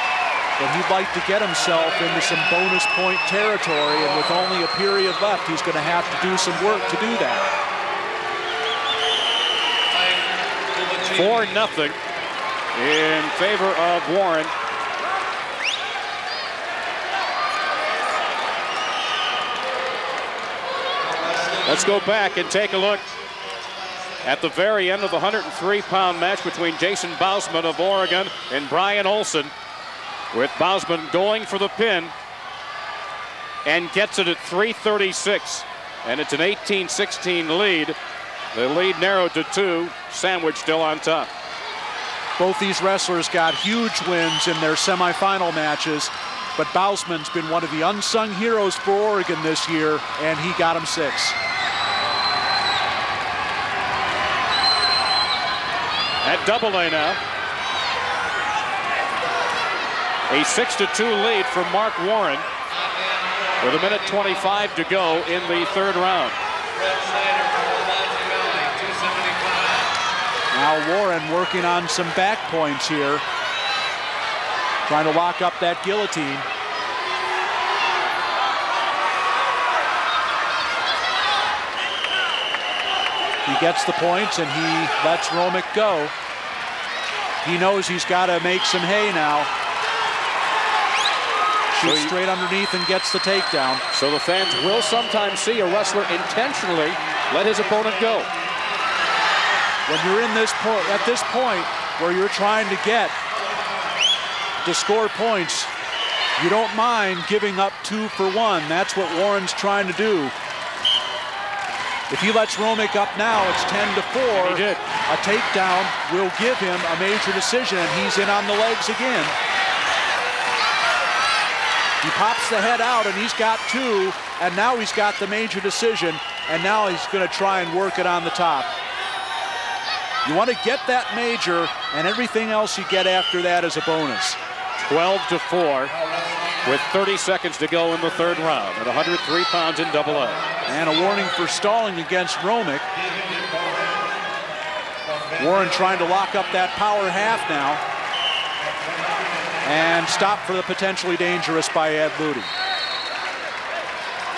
But he'd like to get himself into some bonus point territory, and with only a period left, he's going to have to do some work to do that. 4-0 in favor of Warren. Let's go back and take a look at the very end of the 103-pound match between Jason Bausman of Oregon and Brian Olson, with Bausman going for the pin and gets it at 3:36, and it's an 18-16 lead. The lead narrowed to 2. Sandwich still on top. Both these wrestlers got huge wins in their semifinal matches, but Bausman's been one of the unsung heroes for Oregon this year, and he got him 6. At AA now. A 6-2 lead for Mark Warren with 1:25 to go in the third round. Now Warren working on some back points here, trying to lock up that guillotine. He gets the points and he lets Romick go. He knows he's got to make some hay now. Shoots straight underneath and gets the takedown. So the fans will sometimes see a wrestler intentionally let his opponent go. When you're in this at this point where you're trying to get to score points, you don't mind giving up 2 for 1. That's what Warren's trying to do. If he lets Romick up now, it's 10-4. He did. A takedown will give him a major decision, and he's in on the legs again. He pops the head out, and he's got 2, and now he's got the major decision, and now he's going to try and work it on the top. You want to get that major, and everything else you get after that is a bonus. 12-4 with 30 seconds to go in the third round at 103 pounds in AA. And a warning for stalling against Romick. Warren trying to lock up that power half now. And stop for the potentially dangerous by Ed Ludy.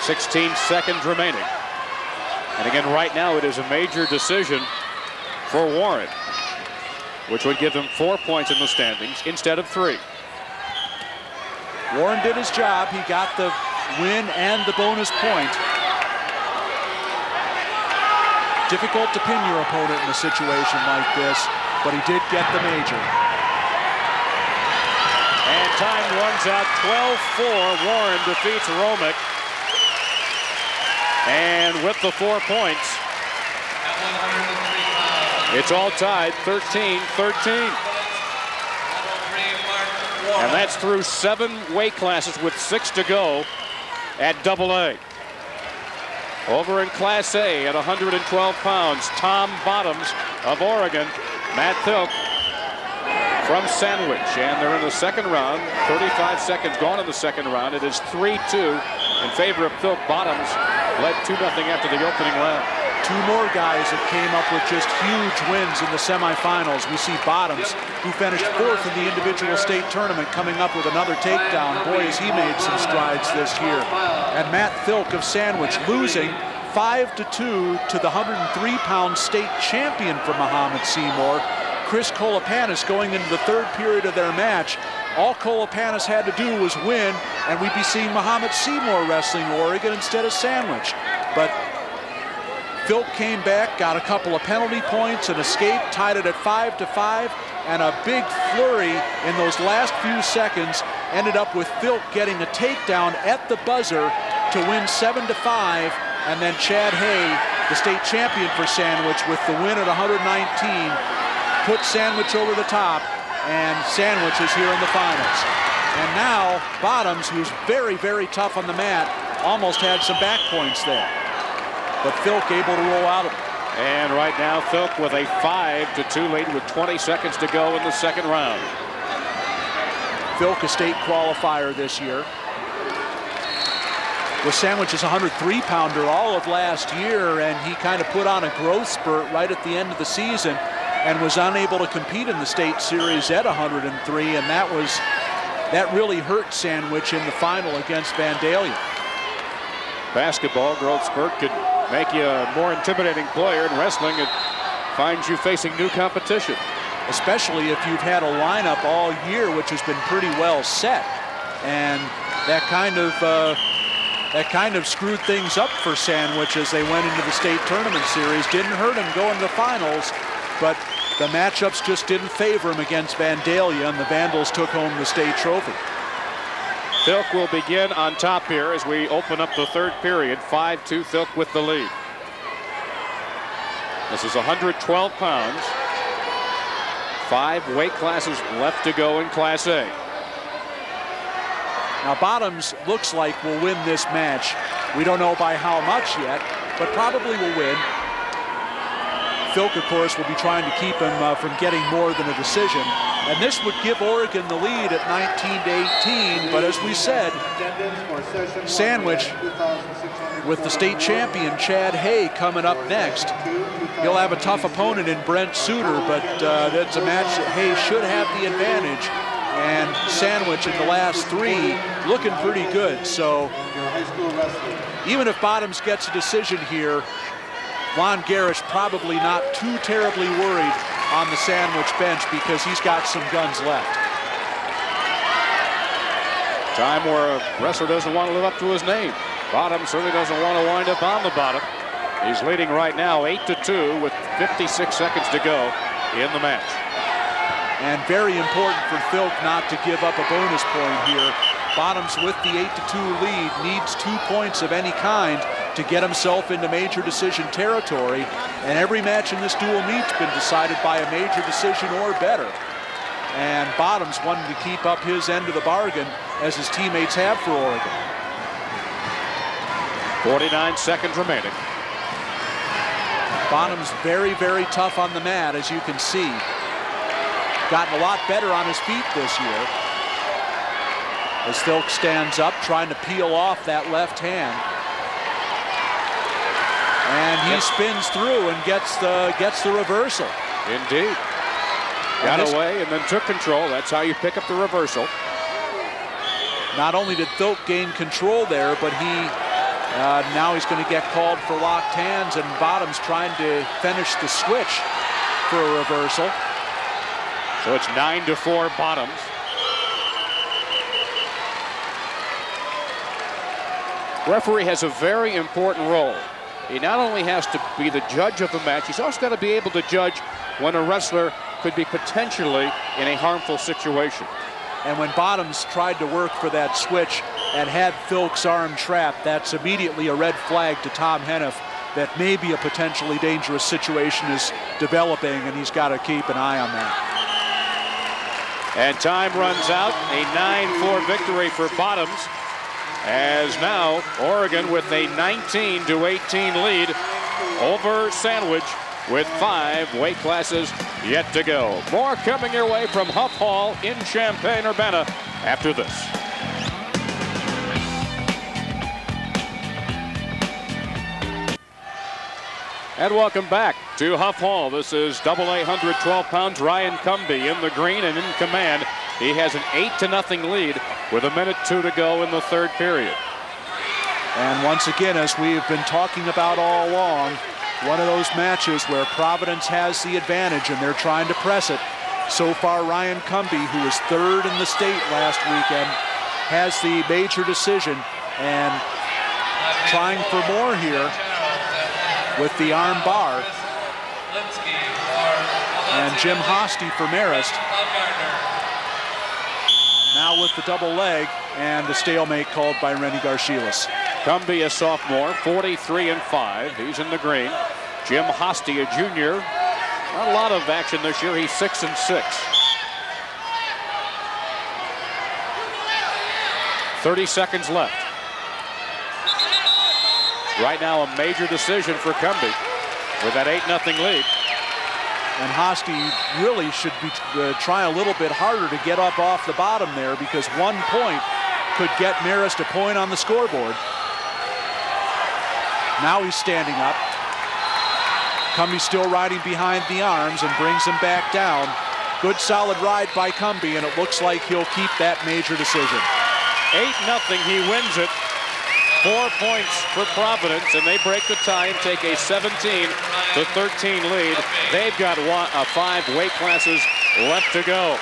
16 seconds remaining. And again, right now it is a major decision for Warren, which would give him 4 points in the standings instead of 3. Warren did his job. He got the win and the bonus point. Difficult to pin your opponent in a situation like this, but he did get the major. And time runs out 12-4. Warren defeats Romick. And with the 4 points, it's all tied 13-13. And that's through 7 weight classes with 6 to go at AA. Over in Class A at 112 pounds, Tom Bottoms of Oregon, Matt Thilk from Sandwich. And they're in the second round. 35 seconds gone in the second round. It is 3-2 in favor of Thilk. Bottoms led 2-0 after the opening round. 2 more guys that came up with just huge wins in the semifinals. We see Bottoms, who finished 4th in the individual state tournament, coming up with another takedown. Boy, has he made some strides this year. And Matt Thilk of Sandwich losing 5-2 to the 103-pound state champion from Mahomet Seymour, Chris Kolopanis, going into the 3rd period of their match. All Kolopanis had to do was win, and we'd be seeing Mahomet Seymour wrestling Oregon instead of Sandwich. But Thilk came back, got a couple of penalty points, and escaped, tied it at 5-5, and a big flurry in those last few seconds ended up with Thilk getting a takedown at the buzzer to win 7-5, and then Chad Hay, the state champion for Sandwich, with the win at 119, put Sandwich over the top, and Sandwich is here in the finals. And now Bottoms, who's very, very tough on the mat, almost had some back points there. But Thilk able to roll out of it. And right now, Thilk with a 5-2 lead with 20 seconds to go in the second round. Thilk, a state qualifier this year. With Sandwich's 103-pounder all of last year, and he kind of put on a growth spurt right at the end of the season and was unable to compete in the state series at 103, and that really hurt Sandwich in the final against Vandalia. Basketball, growth spurt could make you a more intimidating player. In wrestling, it finds you facing new competition. Especially if you've had a lineup all year which has been pretty well set. And that kind of screwed things up for Sandwich as they went into the state tournament series. Didn't hurt him going to the finals, but the matchups just didn't favor him against Vandalia, and the Vandals took home the state trophy. Thilk will begin on top here as we open up the 3rd period. 5-2, Thilk with the lead. This is 112 pounds. 5 weight classes left to go in Class A. Now Bottoms looks like will win this match. We don't know by how much yet, but probably will win. Thilk, of course, will be trying to keep him from getting more than a decision. And this would give Oregon the lead at 19-18. But as we said, Sandwich, with the state champion Chad Hay coming up next, he'll have a tough opponent in Brent Suter, but that's a match that Hay should have the advantage. And Sandwich in the last 3 looking pretty good. So even if Bottoms gets a decision here, Lon Garish probably not too terribly worried on the Sandwich bench because he's got some guns left. Time where a wrestler doesn't want to live up to his name. Bottom certainly doesn't want to wind up on the bottom. He's leading right now 8-2 with 56 seconds to go in the match. And very important for Thilk not to give up a bonus point here. Bottoms with the 8-2 lead needs 2 points of any kind to get himself into major decision territory. And every match in this dual meet's been decided by a major decision or better. and Bottoms wanted to keep up his end of the bargain, as his teammates have for Oregon. 49 seconds remaining. Bottoms very, very tough on the mat, as you can see. Gotten a lot better on his feet this year. As Filk stands up, trying to peel off that left hand. And he spins through and gets the reversal. Indeed. Got away and then took control. That's how you pick up the reversal. Not only did Filk gain control there, but now he's going to get called for locked hands, and Bottoms trying to finish the switch for a reversal. So it's 9-4 Bottoms. Referee has a very important role. He not only has to be the judge of the match, he's also got to be able to judge when a wrestler could be potentially in a harmful situation. And when Bottoms tried to work for that switch and had Filk's arm trapped, that's immediately a red flag to Tom Hennef that maybe a potentially dangerous situation is developing, and he's got to keep an eye on that. And time runs out. A 9-4 victory for Bottoms, as now Oregon with a 19-18 lead over Sandwich with 5 weight classes yet to go. More coming your way from Huff Hall in Champaign-Urbana after this. And welcome back to Huff Hall. This is AA 112 pounds Ryan Cumby in the green and in command. He has an 8-0 lead with 1:02 to go in the third period. And once again, as we've been talking about all along, one of those matches where Providence has the advantage and they're trying to press it. So far, Ryan Cumby, who was 3rd in the state last weekend, has the major decision and trying for more here with the arm bar. And Jim Hosty for Marist. Now with the double leg and the stalemate called by Rennie Garcilas. Cumby, a sophomore, 43-5. He's in the green. Jim Hosty, a junior. Not a lot of action this year. He's 6-6. 30 seconds left. Right now, a major decision for Cumby with that 8-0 lead. And Hosty really should be trying a little bit harder to get up off the bottom there, because 1 point could get Marist a point on the scoreboard. Now he's standing up. Cumby still riding behind the arms and brings him back down. Good solid ride by Cumby, and it looks like he'll keep that major decision. 8-0, he wins it. 4 points for Providence, and they break the tie and take a 17-13 lead. They've got 5 weight classes left to go.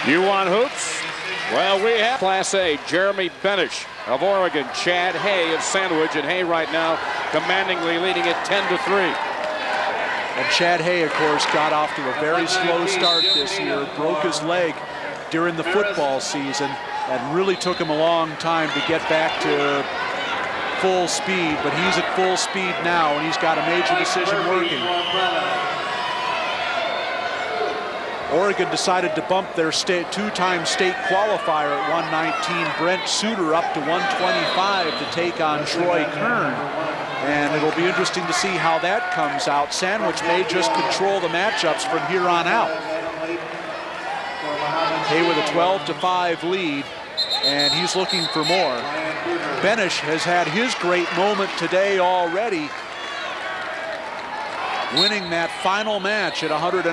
You want hoops? Well, we have Class A, Jeremy Benish of Oregon, Chad Hay of Sandwich, and Hay right now commandingly leading it 10-3. And Chad Hay, of course, got off to a very slow start this year, broke his leg during the football season, and really took him a long time to get back to full speed, but he's at full speed now, and he's got a major decision working. Oregon decided to bump their two-time state qualifier at 119, Brent Suter, up to 125 to take on Troy Kern. And it'll be interesting to see how that comes out. Sandwich may just control the matchups from here on out. Hay with a 12-5 lead, and he's looking for more. Benish has had his great moment today already, winning that final match at 119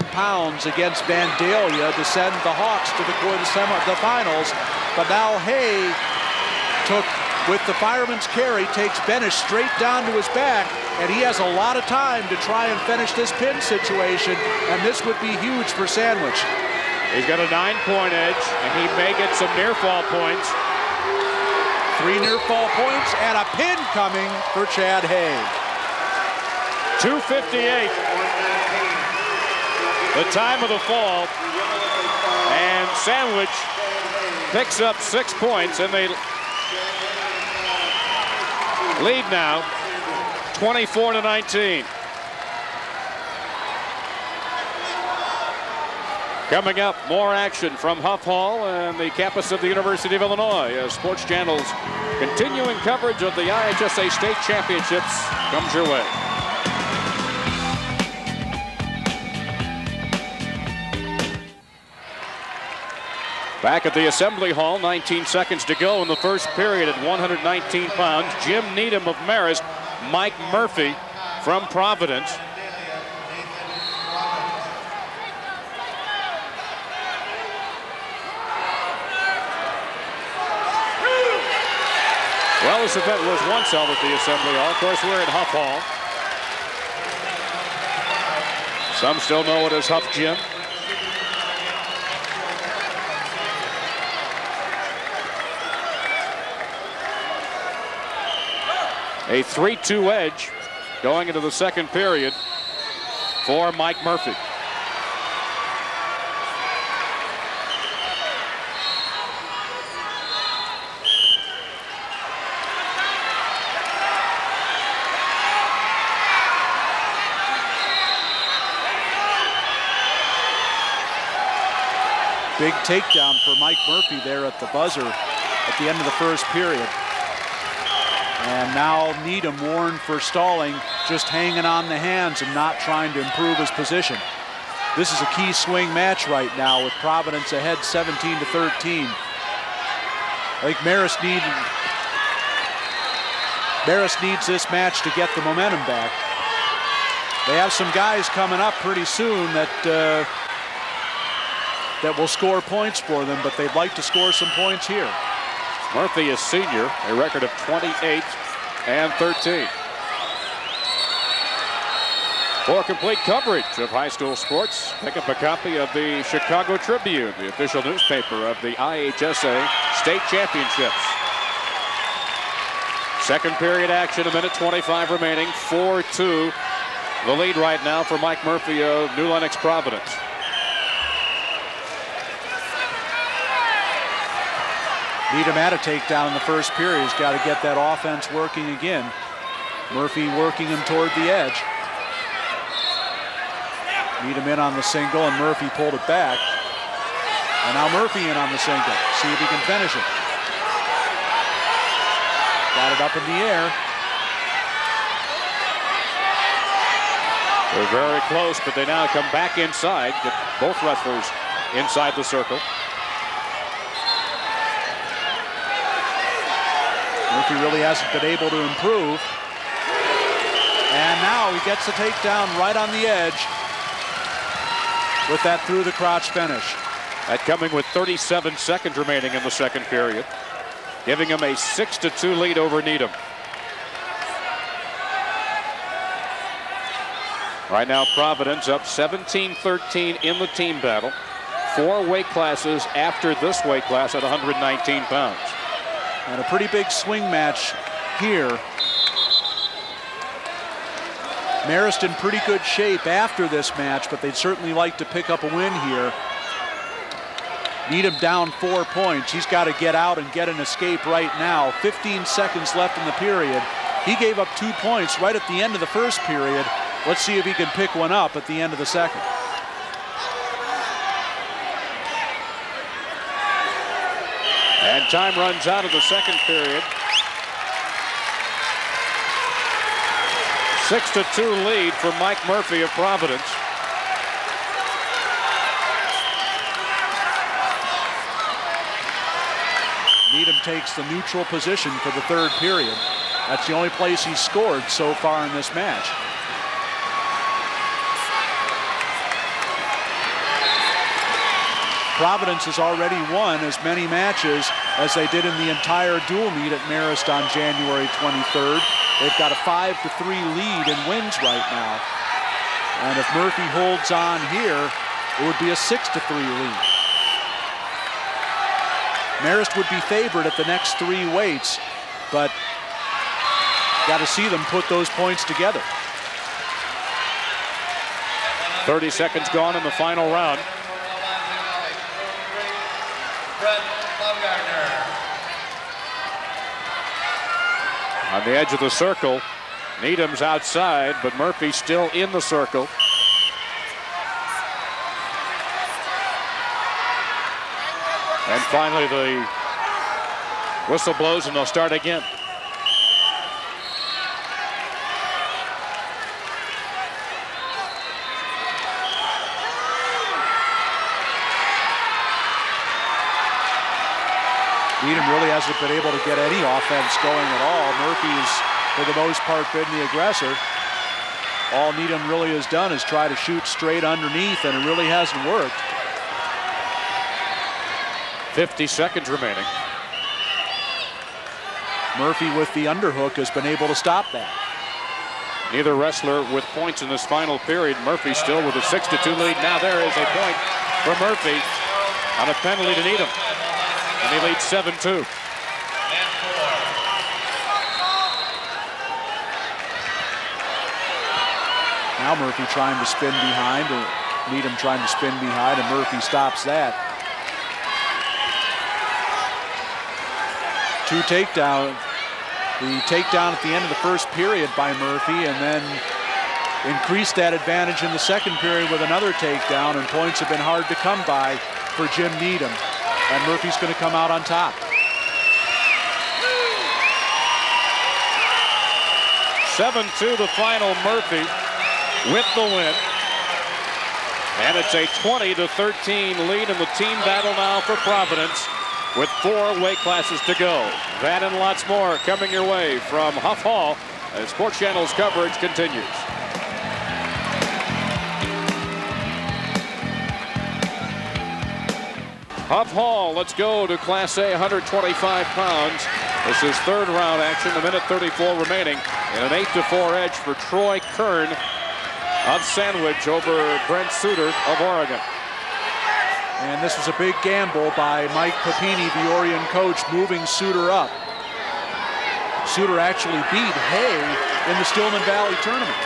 pounds against Vandalia to send the Hawks to the finals. But now Hay with the fireman's carry, takes Benish straight down to his back, and he has a lot of time to try and finish this pin situation, and this would be huge for Sandwich. He's got a 9-point edge, and he may get some near-fall points. 3 near-fall points and a pin coming for Chad Hay. 2:58, the time of the fall, and Sandwich picks up 6 points, and they lead now 24-19. Coming up, more action from Huff Hall and the campus of the University of Illinois as Sports Channel's continuing coverage of the IHSA State Championships comes your way. Back at the Assembly Hall, 19 seconds to go in the first period at 119 pounds. Jim Needham of Marist, Mike Murphy from Providence. Well, this event was once held at the Assembly Hall. Of course, we're at Huff Hall. Some still know it as Huff Gym. A 3-2 edge going into the second period for Mike Murphy. Big takedown for Mike Murphy there at the buzzer at the end of the first period. And now Needham warned for stalling, just hanging on the hands and not trying to improve his position. This is a key swing match right now with Providence ahead 17-13. I think Marist needs this match to get the momentum back. They have some guys coming up pretty soon that will score points for them, but they'd like to score some points here. Murphy is senior, a record of 28-13. For complete coverage of high school sports, pick up a copy of the Chicago Tribune, the official newspaper of the IHSA State Championships. Second period action, 1:25 remaining, 4-2. The lead right now for Mike Murphy of New Lenox Providence. Needham had a takedown in the first period. He's got to get that offense working again. Murphy working him toward the edge. Needham in on the single, and Murphy pulled it back. And now Murphy in on the single. See if he can finish it. Got it up in the air. They're very close, but they now come back inside. Get both wrestlers inside the circle. Murphy really hasn't been able to improve. And now he gets the takedown right on the edge with that through the crotch finish. That coming with 37 seconds remaining in the second period, giving him a 6-2 lead over Needham. Right now, Providence up 17-13 in the team battle. 4 weight classes after this weight class at 119 pounds. And a pretty big swing match here. Marist in pretty good shape after this match, but they'd certainly like to pick up a win here. Needham down 4 points. He's got to get out and get an escape right now. 15 seconds left in the period. He gave up 2 points right at the end of the first period. Let's see if he can pick one up at the end of the second. And time runs out of the second period. 6-2 lead for Mike Murphy of Providence. Needham takes the neutral position for the third period. That's the only place he's scored so far in this match. Providence has already won as many matches as they did in the entire dual meet at Marist on January 23rd. They've got a 5-3 lead in wins right now. And if Murphy holds on here, it would be a 6-3 lead. Marist would be favored at the next 3 weights, but got to see them put those points together. 30 seconds gone in the final round. On the edge of the circle, Needham's outside, but Murphy's still in the circle. And finally the whistle blows and they'll start again. Needham really hasn't been able to get any offense going at all. Murphy's, for the most part, been the aggressor. All Needham really has done is try to shoot straight underneath, and it really hasn't worked. 50 seconds remaining. Murphy with the underhook has been able to stop that. Neither wrestler with points in this final period. Murphy still with a 6-2 lead. Now there is a point for Murphy on a penalty to Needham. And he leads 7-2. Now Murphy trying to spin behind, or Needham trying to spin behind, and Murphy stops that. Two takedown. The takedown at the end of the first period by Murphy, and then increased that advantage in the second period with another takedown, and points have been hard to come by for Jim Needham. And Murphy's going to come out on top. 7-2 the final. Murphy with the win. And it's a 20-13 lead in the team battle now for Providence with 4 weight classes to go. That and lots more coming your way from Huff Hall as Sports Channel's coverage continues. Huff Hall, let's go to Class A, 125 pounds. This is third round action, a minute 34 remaining, and an 8-4 edge for Troy Kern of Sandwich over Brent Suter of Oregon. And this was a big gamble by Mike Papini, the Orion coach, moving Suter up. Suter actually beat Hay in the Stillman Valley tournament.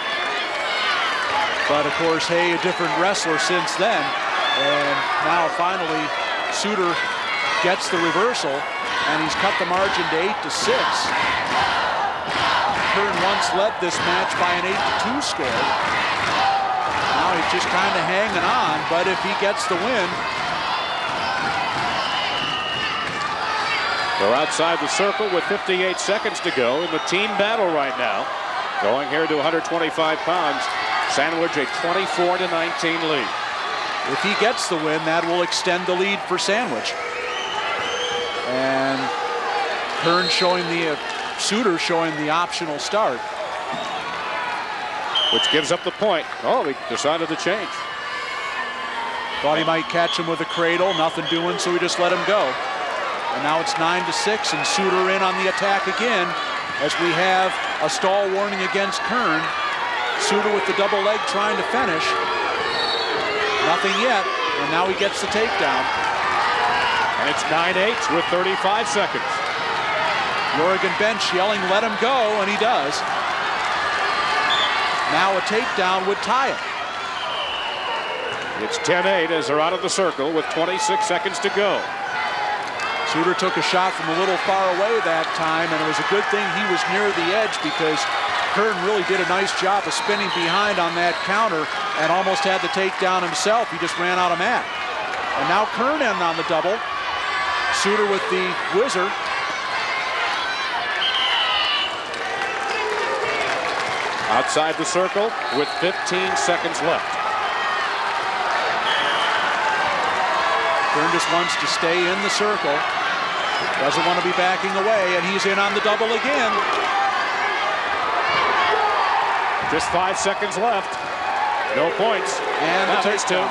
But of course, Hay, a different wrestler since then. And now finally, Suter gets the reversal, and he's cut the margin to 8-6. Kern once led this match by an 8-2 score. Now he's just kind of hanging on, but if he gets the win. They're outside the circle with 58 seconds to go in the team battle right now. Going here to 125 pounds. Sandwich a 24-19 lead. If he gets the win, that will extend the lead for Sandwich. And Kern showing the, Suter showing the optional start. Which gives up the point. Oh, he decided to change. Thought he might catch him with a cradle, nothing doing, so he just let him go. And now it's 9-6, and Suter in on the attack again as we have a stall warning against Kern. Suter with the double leg trying to finish. Nothing yet, and now he gets the takedown. And it's 9-8 with 35 seconds. The Oregon bench yelling, let him go, and he does. Now a takedown would tie it. It's 10-8 as they're out of the circle with 26 seconds to go. Suter took a shot from a little far away that time, and it was a good thing he was near the edge because Kern really did a nice job of spinning behind on that counter and almost had the takedown himself. He just ran out of mat. And now Kern in on the double. Suter with the whizzer. Outside the circle with 15 seconds left. Kern just wants to stay in the circle. Doesn't want to be backing away, and he's in on the double again. Just 5 seconds left. No points. And the takedown.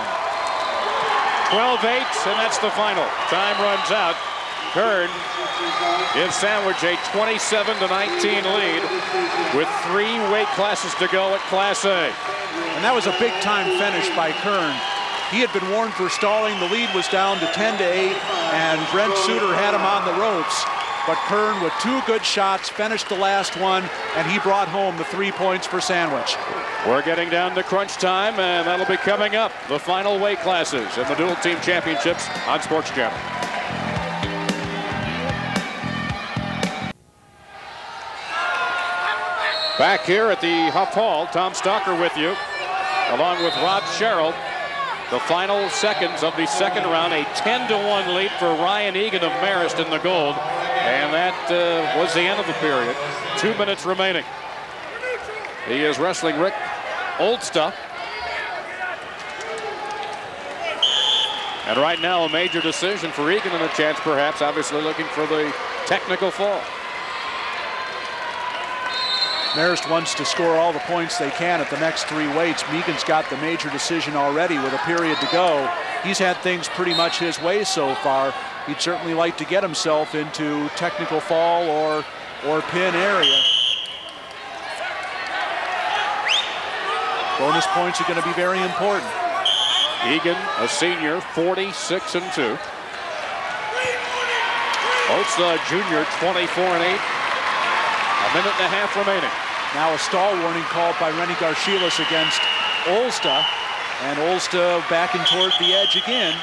12-8, and that's the final. Time runs out. Kern gives Sandwich a 27-19 lead with 3 weight classes to go at Class A. And that was a big-time finish by Kern. He had been warned for stalling. The lead was down to 10-8, and Brent Suter had him on the ropes. But Kern, with 2 good shots, finished the last one, and he brought home the 3 points for Sandwich. We're getting down to crunch time, and that'll be coming up. The final weight classes in the Dual Team Championships on Sports Channel. Back here at the Huff Hall, Tom Stalker with you, along with Rob Sherrill. The final seconds of the second round, a 10-1 lead for Ryan Egan of Marist in the gold. And that was the end of the period. 2 minutes remaining. He is wrestling Rick Oldsta. And right now, a major decision for Egan and a chance, perhaps, obviously looking for the technical fall. Marist wants to score all the points they can at the next 3 weights. Megan's got the major decision already with a period to go. He's had things pretty much his way so far. He'd certainly like to get himself into technical fall or pin area. Bonus points are going to be very important. Egan, a senior, 46-2. Oldsta, junior, 24-8. A minute and a half remaining. Now a stall warning called by Rennie Garcilas against Oldsta. And Oldsta backing toward the edge again.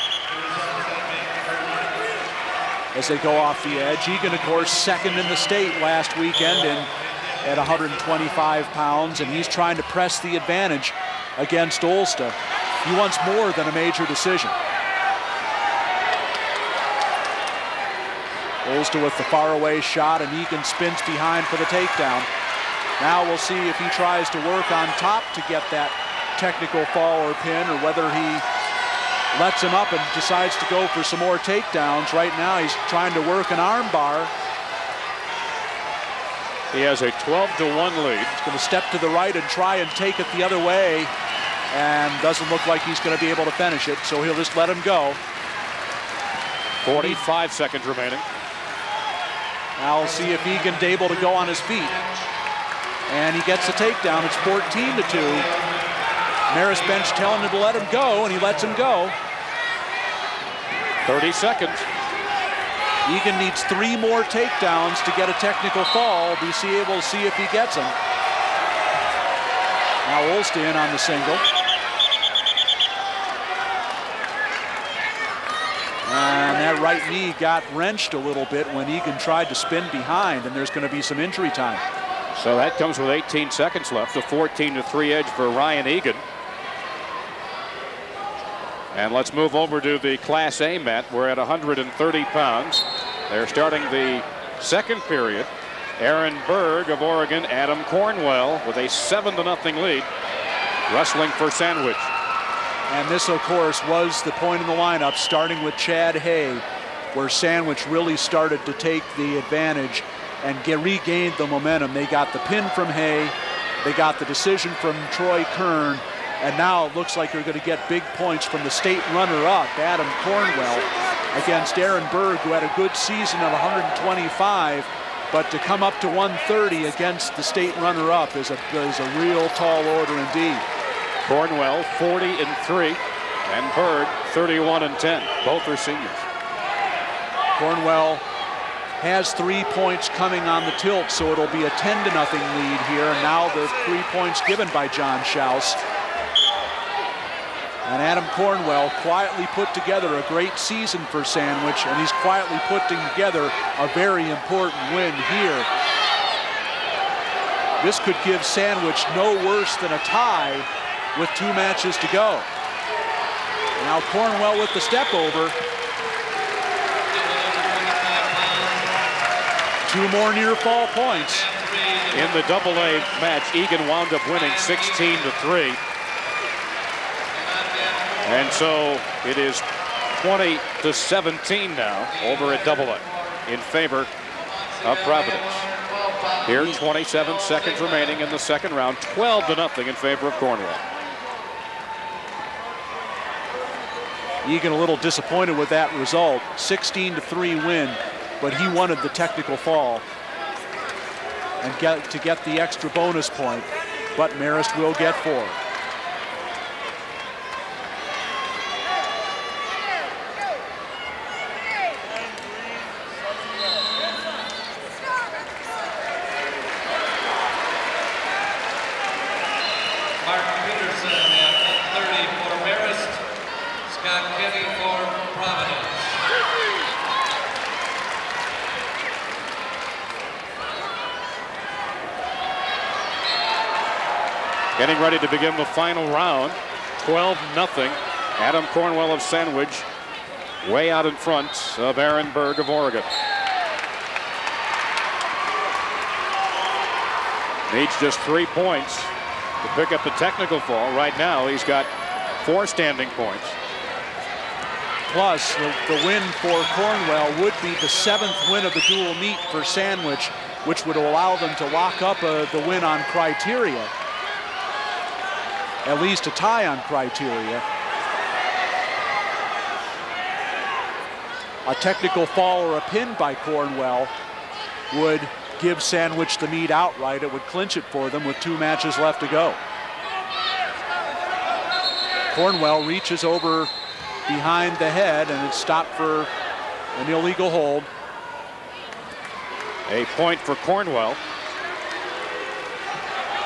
As they go off the edge. Egan, of course, second in the state last weekend at 125 pounds. And he's trying to press the advantage against Oldsta. He wants more than a major decision. Oldsta with the faraway shot, and Egan spins behind for the takedown. Now we'll see if he tries to work on top to get that technical fall or pin, or whether he lets him up and decides to go for some more takedowns. Right now he's trying to work an arm bar. He has a 12-1 lead. He's going to step to the right and try and take it the other way, and doesn't look like he's going to be able to finish it, so he'll just let him go. 45 seconds remaining. Now we'll see if Egan's able to go on his feet. And he gets the takedown. It's 14-2. Marist bench telling him to let him go, and he lets him go. 30 seconds. Egan needs 3 more takedowns to get a technical fall. We'll be able to see if he gets them. Now Oldsta in on the single. And that right knee got wrenched a little bit when Egan tried to spin behind, and there's going to be some injury time. So that comes with 18 seconds left. A 14-3 edge for Ryan Egan. And let's move over to the Class A mat. We're at 130 pounds. They're starting the second period. Aaron Berg of Oregon, Adam Cornwell with a 7-0 lead, wrestling for Sandwich. And this, of course, was the point in the lineup, starting with Chad Hay, where Sandwich really started to take the advantage and regained the momentum. They got the pin from Hay, they got the decision from Troy Kern, and now it looks like they're going to get big points from the state runner-up, Adam Cornwell, against Aaron Berg, who had a good season of 125, but to come up to 130 against the state runner-up is a real tall order indeed. Cornwell 40-3 and Berg 31-10. Both are seniors. Cornwell has 3 points coming on the tilt, so it'll be a 10-0 lead here. And now the 3 points given by John Schaus. And Adam Cornwell quietly put together a great season for Sandwich, and he's quietly putting together a very important win here. This could give Sandwich no worse than a tie with 2 matches to go. Now Cornwell with the step over. 2 more near fall points. In the AA match, Egan wound up winning 16-3. And so it is 20-17 now over at AA in favor of Providence. Here, 27 seconds remaining in the second round, 12-0 in favor of Cornwell. Egan a little disappointed with that result. 16-3 win, but he wanted the technical fall and get the extra bonus point, but Marist will get 4. Getting ready to begin the final round. 12-0 Adam Cornwell of Sandwich way out in front of Aaron Berg of Oregon. Needs just 3 points to pick up the technical fall. Right now, he's got 4 standing points. Plus, the win for Cornwell would be the 7th win of the dual meet for Sandwich, which would allow them to lock up the win on criteria. At least a tie on criteria. A technical fall or a pin by Cornwell would give Sandwich the meet outright. It would clinch it for them with 2 matches left to go. Cornwell reaches over behind the head, and it's stopped for an illegal hold. A point for Cornwell.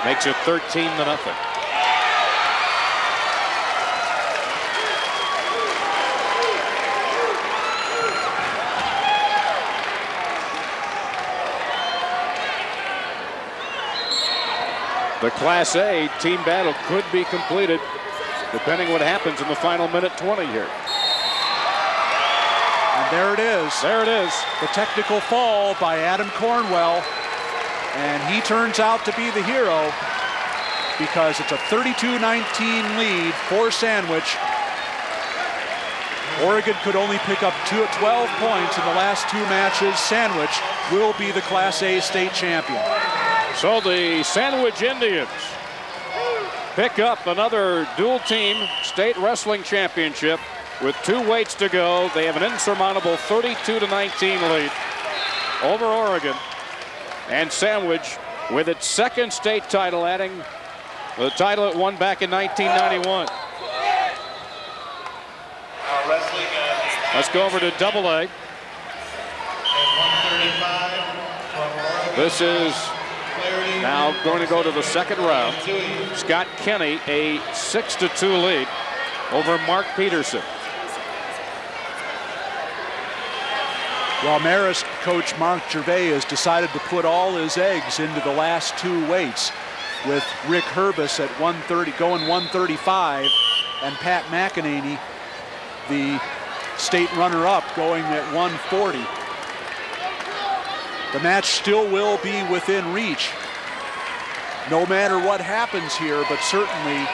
Makes it 13-0. The Class A team battle could be completed depending what happens in the final minute 20 here. And there it is. There it is. The technical fall by Adam Cornwell. And he turns out to be the hero because it's a 32-19 lead for Sandwich. Oregon could only pick up 12 points in the last 2 matches. Sandwich will be the Class A state champion. So the Sandwich Indians pick up another dual team state wrestling championship with 2 weights to go. They have an insurmountable 32-19 lead over Oregon. And Sandwich with its 2nd state title, adding the title it won back in 1991. Let's go over to AA. This is now going to go to the 2nd round. Scott Kenny, a 6-2 lead over Mark Peterson. Well, Marist coach Mark Gervais has decided to put all his eggs into the last 2 weights, with Rick Herbis at 130, going 135, and Pat McEnany, the state runner-up, going at 140. The match still will be within reach, no matter what happens here, but certainly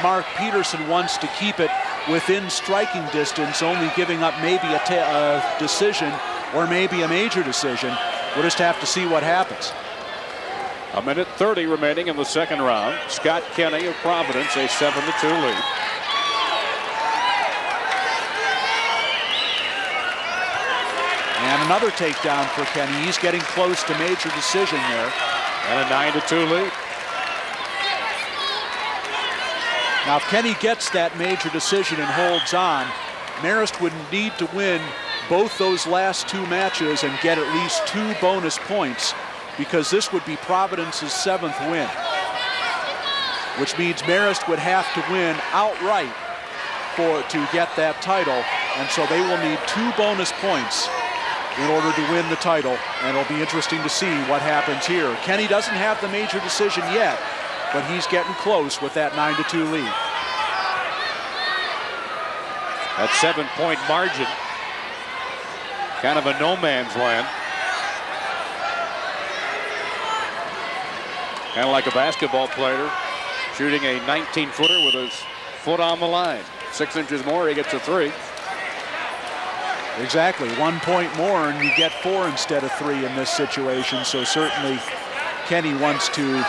Mark Peterson wants to keep it within striking distance, only giving up maybe a decision or maybe a major decision. We'll just have to see what happens. 1:30 remaining in the 2nd round. Scott Kenny of Providence, a 7-2 lead. And another takedown for Kenny. He's getting close to major decision there. And a 9-2 lead. Now, if Kenny gets that major decision and holds on, Marist would need to win both those last 2 matches and get at least 2 bonus points, because this would be Providence's 7th win, which means Marist would have to win outright to get that title, and so they will need 2 bonus points in order to win the title, and it'll be interesting to see what happens here. Kenny doesn't have the major decision yet, but he's getting close with that 9-2 lead. That 7-point margin, kind of a no man's land. Kind of like a basketball player shooting a 19-footer with his foot on the line. 6 inches more, he gets a 3. Exactly, 1 point more and you get 4 instead of 3 in this situation. So certainly Kenny wants to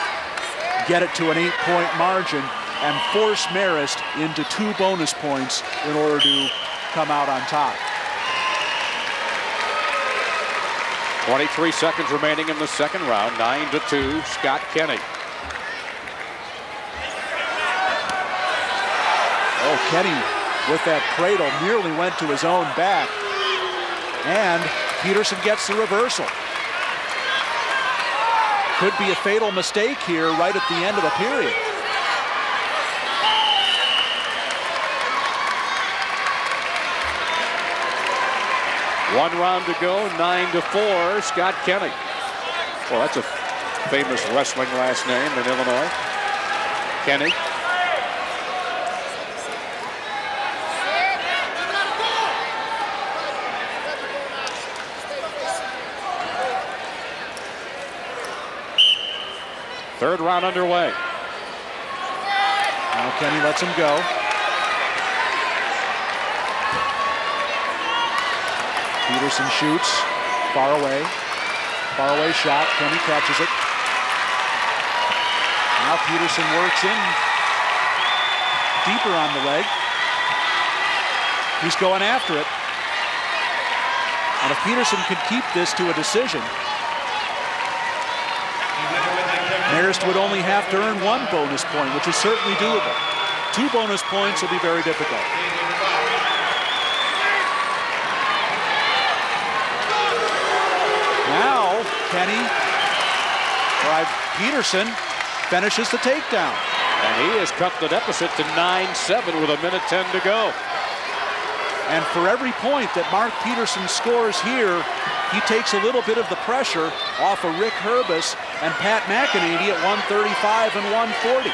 get it to an 8-point margin and force Marist into 2 bonus points in order to come out on top. 23 seconds remaining in the 2nd round. 9-2, Scott Kenny. Oh, Kenny with that cradle nearly went to his own back. And Peterson gets the reversal. Could be a fatal mistake here right at the end of the period. One round to go, 9-4, Scott Kenny. Well, that's a famous wrestling last name in Illinois. Kenny. Third round underway. Now Kenny lets him go. Peterson shoots. Far away shot. Kenny catches it. Now Peterson works in deeper on the leg. He's going after it. And if Peterson could keep this to a decision, Marist would only have to earn 1 bonus point, which is certainly doable. 2 bonus points will be very difficult. Now, Peterson finishes the takedown. And he has cut the deficit to 9-7 with 1:10 to go. And for every point that Mark Peterson scores here, he takes a little bit of the pressure off of Rick Herbis and Pat McEnany at 135 and 140.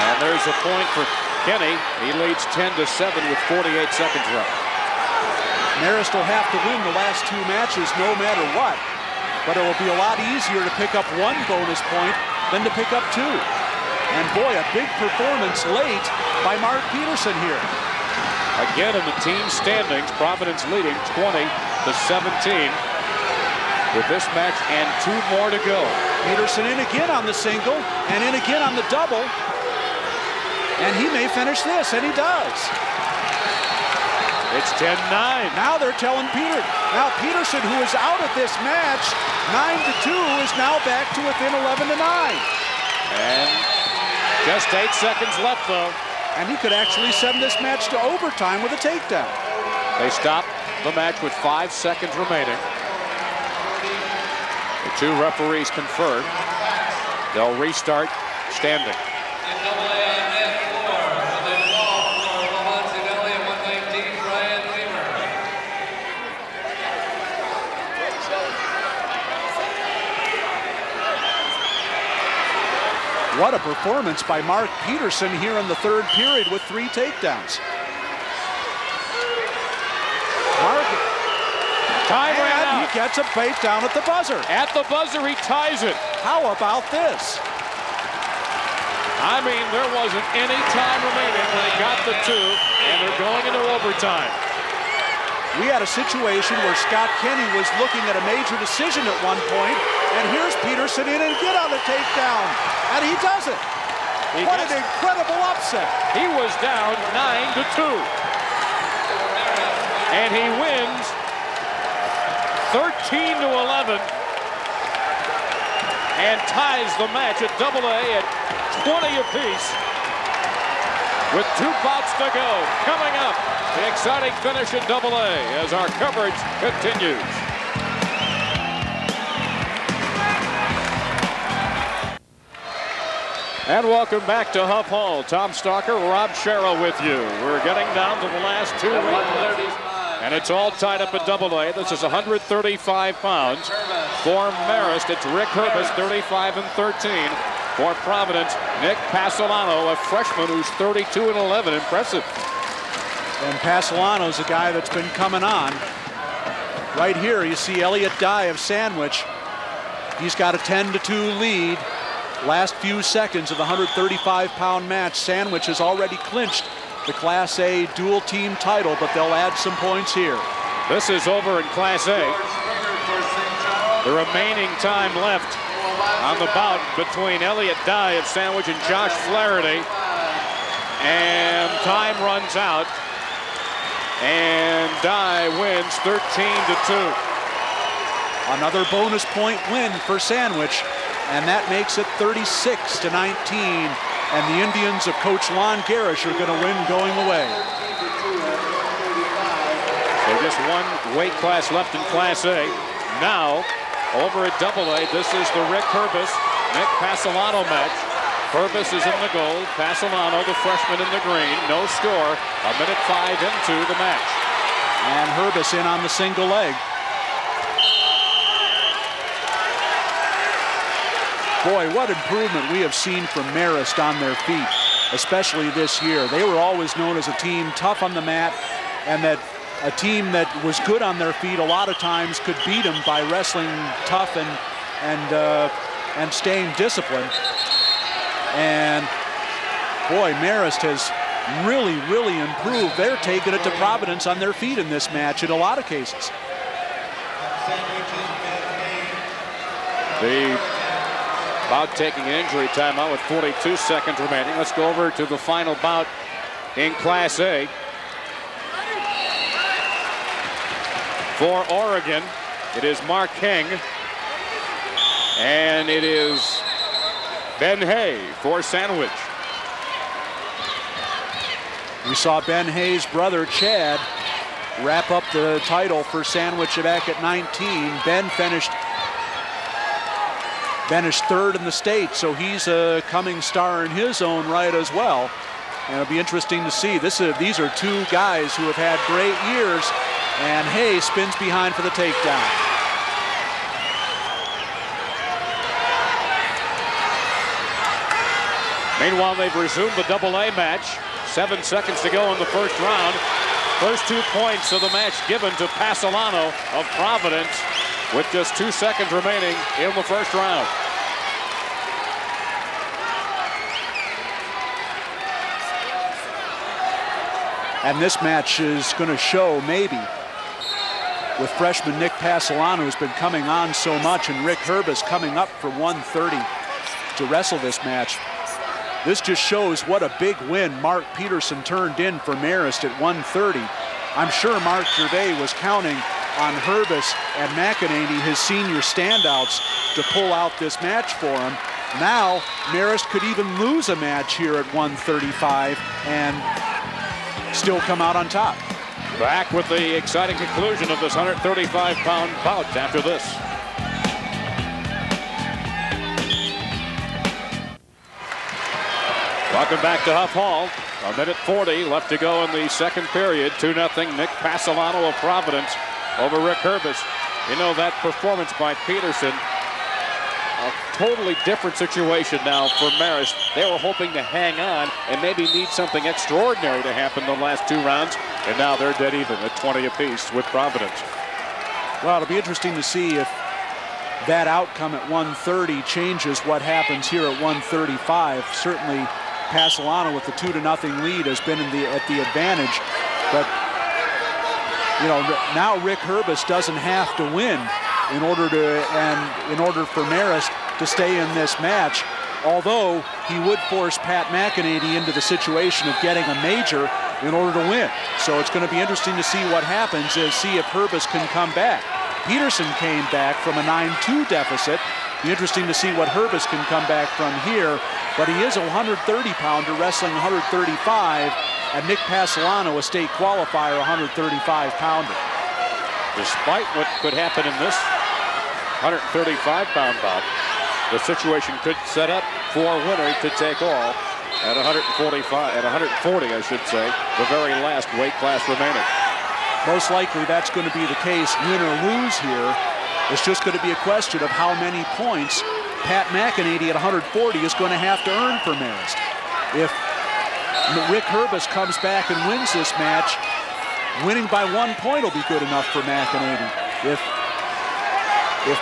And there's a point for Kenny. He leads 10-7 with 48 seconds left. Marist will have to win the last 2 matches no matter what, but it will be a lot easier to pick up 1 bonus point than to pick up 2. And boy, a big performance late by Mark Peterson here. Again in the team standings, Providence leading 20-17 with this match and 2 more to go. Peterson in again on the single and in again on the double. And he may finish this, and he does. It's 10-9. Now they're telling Now Peterson, who is out of this match, 9-2, is now back to within 11-9. And just 8 seconds left, though. And he could actually send this match to overtime with a takedown. They stop the match with 5 seconds remaining. The 2 referees conferred. They'll restart standing. What a performance by Mark Peterson here in the 3rd period with 3 takedowns. Mark, time ran out. He gets a takedown at the buzzer. At the buzzer, he ties it. How about this? I mean, there wasn't any time remaining when he got the 2, and they're going into overtime. We had a situation where Scott Kenny was looking at a major decision at one point, and here's Peterson in and get on the takedown, and he does it. What an incredible upset. He was down 9-2. And he wins 13-11 and ties the match at AA at 20 apiece with 2 bouts to go. Coming up, the exciting finish at AA as our coverage continues. And welcome back to Huff Hall. Tom Stalker, Rob Sherrill with you. We're getting down to the last 2 weeks. And it's all tied up at AA. This is 135 pounds. For Marist, it's Rick Herbis, 35-13. For Providence, Nick Passolano, a freshman who's 32-11. Impressive. And Passolano's a guy that's been coming on. Right here, you see Elliott Dye of Sandwich. He's got a 10-2 lead. Last few seconds of the 135-pound match. Sandwich has already clinched the Class A dual team title, but they'll add some points here. This is over in Class A. The remaining time left on the bout between Elliott Dye of Sandwich and Josh Flaherty. And time runs out. And Dye wins 13-2. Another bonus point win for Sandwich. And that makes it 36-19. And the Indians of Coach Lon Garish are going to win going away. So just 1 weight class left in Class A. Now, over at AA, this is the Rick Herbis, Nick Passolano match. Herbis is in the gold, Passolano, the freshman, in the green. No score, 1:05 into the match. And Herbis in on the single leg. Boy, what improvement we have seen from Marist on their feet, especially this year. They were always known as a team tough on the mat, and that a team that was good on their feet a lot of times could beat them by wrestling tough and staying disciplined. And boy, Marist has really, really improved. They're taking it to Providence on their feet in this match in a lot of cases. The bout taking an injury timeout with 42 seconds remaining. Let's go over to the final bout in Class A. For Oregon, it is Mark Heng, and it is Ben Hay for Sandwich. We saw Ben Hay's brother, Chad, wrap up the title for Sandwich back at 19. Ben finished third in the state, so he's a coming star in his own right as well. And it'll be interesting to see. These are two guys who have had great years, and Hay spins behind for the takedown. Meanwhile, they've resumed the double-A match. 7 seconds to go in the first round. First 2 points of the match given to Pasolano of Providence with just 2 seconds remaining in the first round. And this match is going to show, maybe, with freshman Nick Pasolano, who's been coming on so much, and Rick Herbis coming up for 130 to wrestle this match. This just shows what a big win Mark Peterson turned in for Marist at 130. I'm sure Mark Gervais was counting on Herbis and McEnany, his senior standouts, to pull out this match for him. Now, Marist could even lose a match here at 135 and still come out on top. Back with the exciting conclusion of this 135-pound bout after this. Welcome back to Huff Hall. A minute 40 left to go in the second period. 2-0 Nick Pasolano of Providence over Rick Herbis. You know, that performance by Peterson, a totally different situation now for Marist. They were hoping to hang on and maybe need something extraordinary to happen in the last 2 rounds, and now they're dead even at 20 apiece with Providence. Well, it'll be interesting to see if that outcome at 130 changes what happens here at 135. Certainly Pasolano with the 2-0 lead has been at the advantage, but you know, now Rick Herbis doesn't have to win in order for Marist to stay in this match, although he would force Pat McEnany into the situation of getting a major in order to win. So it's going to be interesting to see what happens, see if Herbis can come back. Peterson came back from a 9-2 deficit. Be interesting to see what Herbis can come back from here, but he is a 130-pounder wrestling 135, and Nick Pasolano, a state qualifier, 135-pounder. Despite what could happen in this 135-pound bout, the situation could set up for a winner to take all at 140, I should say, the very last weight class remaining. Most likely that's going to be the case, win or lose here. It's just going to be a question of how many points Pat McEnany at 140 is going to have to earn for Marist. If Rick Herbis comes back and wins this match, winning by 1 point will be good enough for McEnany. If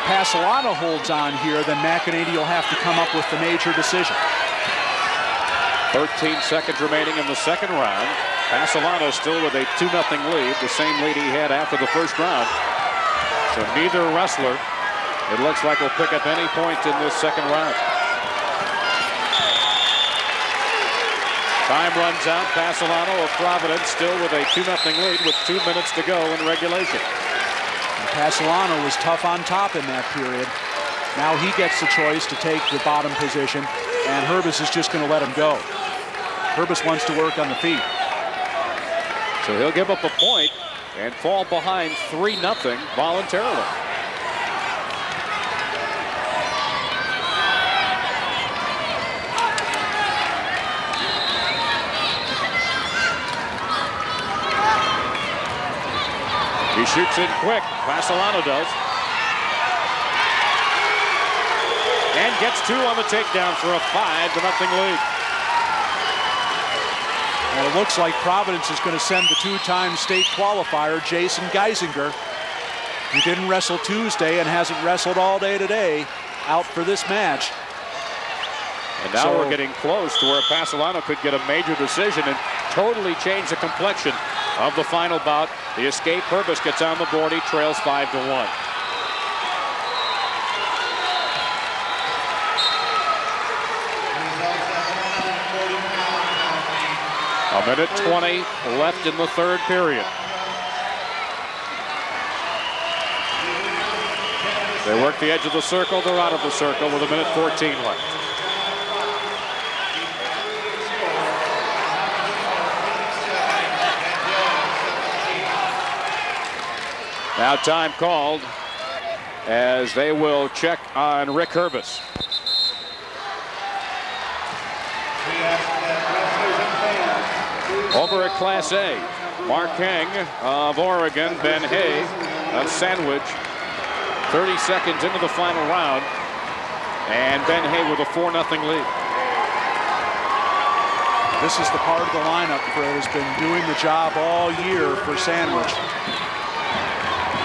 Pasolano holds on here, then McEnany will have to come up with the major decision. 13 seconds remaining in the second round. Pasolano still with a 2-0 lead, the same lead he had after the first round. So neither wrestler, it looks like, will pick up any points in this second round. Time runs out. Pasolano of Providence still with a 2-0 lead with 2 minutes to go in regulation. And Pasolano was tough on top in that period. Now he gets the choice to take the bottom position, and Herbis is just going to let him go. Herbis wants to work on the feet. So he'll give up a point and fall behind 3-0 voluntarily. He shoots in quick. Pasolano does. and gets 2 on the takedown for a 5-0 lead. And it looks like Providence is going to send the 2-time state qualifier, Jason Geisinger, who didn't wrestle Tuesday and hasn't wrestled all day today, out for this match. And now we're getting close to where Pasolano could get a major decision and totally change the complexion of the final bout. The escape Purvis gets on the board. He trails 5-1. A minute 20 left in the third period. They work the edge of the circle. They're out of the circle with a minute 14 left. Now time called as they will check on Rick Herbis. Over at Class A, Mark Heng of Oregon, Ben Hay of Sandwich. 30 seconds into the final round, and Ben Hay with a 4-0 lead. This is the part of the lineup that has been doing the job all year for Sandwich.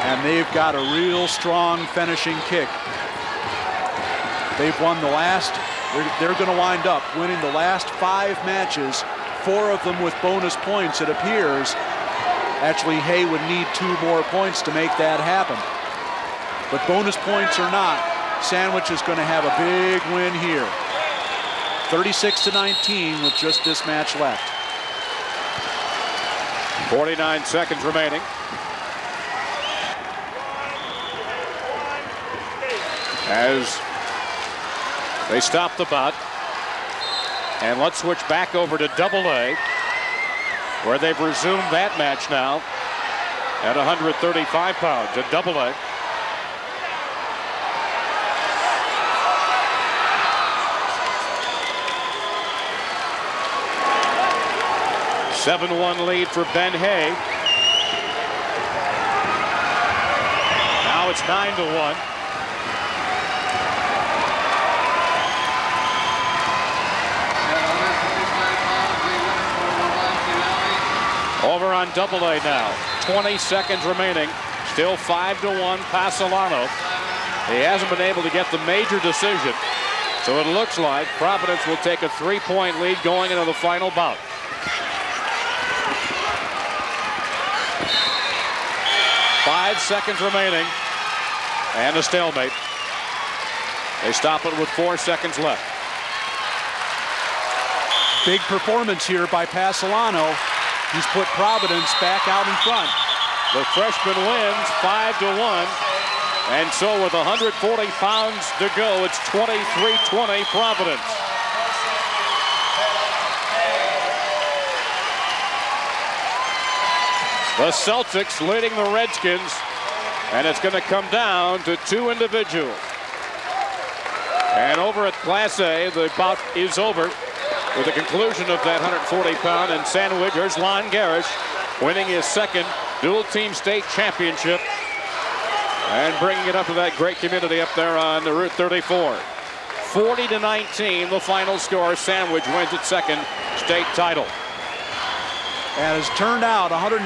And they've got a real strong finishing kick. They've won the last, they're going to wind up winning the last 5 matches, 4 of them with bonus points, it appears. Actually, Hay would need 2 more points to make that happen. But bonus points or not, Sandwich is going to have a big win here. 36-19 with just this match left. 49 seconds remaining. As they stop the bout. And let's switch back over to AA, where they've resumed that match now at 135 pounds at AA. 7-1 lead for Ben Hay. Now it's 9-1. Over on AA now. 20 seconds remaining. Still 5-1 Pasolano. He hasn't been able to get the major decision. So it looks like Providence will take a 3-point lead going into the final bout. Five seconds remaining, and a stalemate. They stop it with 4 seconds left. Big performance here by Pasolano. He's put Providence back out in front. The freshman wins 5-1, and so with 140 pounds to go, it's 23-20 Providence. The Celtics leading the Redskins, and it's going to come down to 2 individuals. And over at Class A, the bout is over with the conclusion of that 140-pound and Sandwich. Here's Lon Garish winning his second dual-team state championship and bringing it up to that great community up there on the Route 34. 40-19, the final score. Sandwich wins its second state title. And as it turned out, 145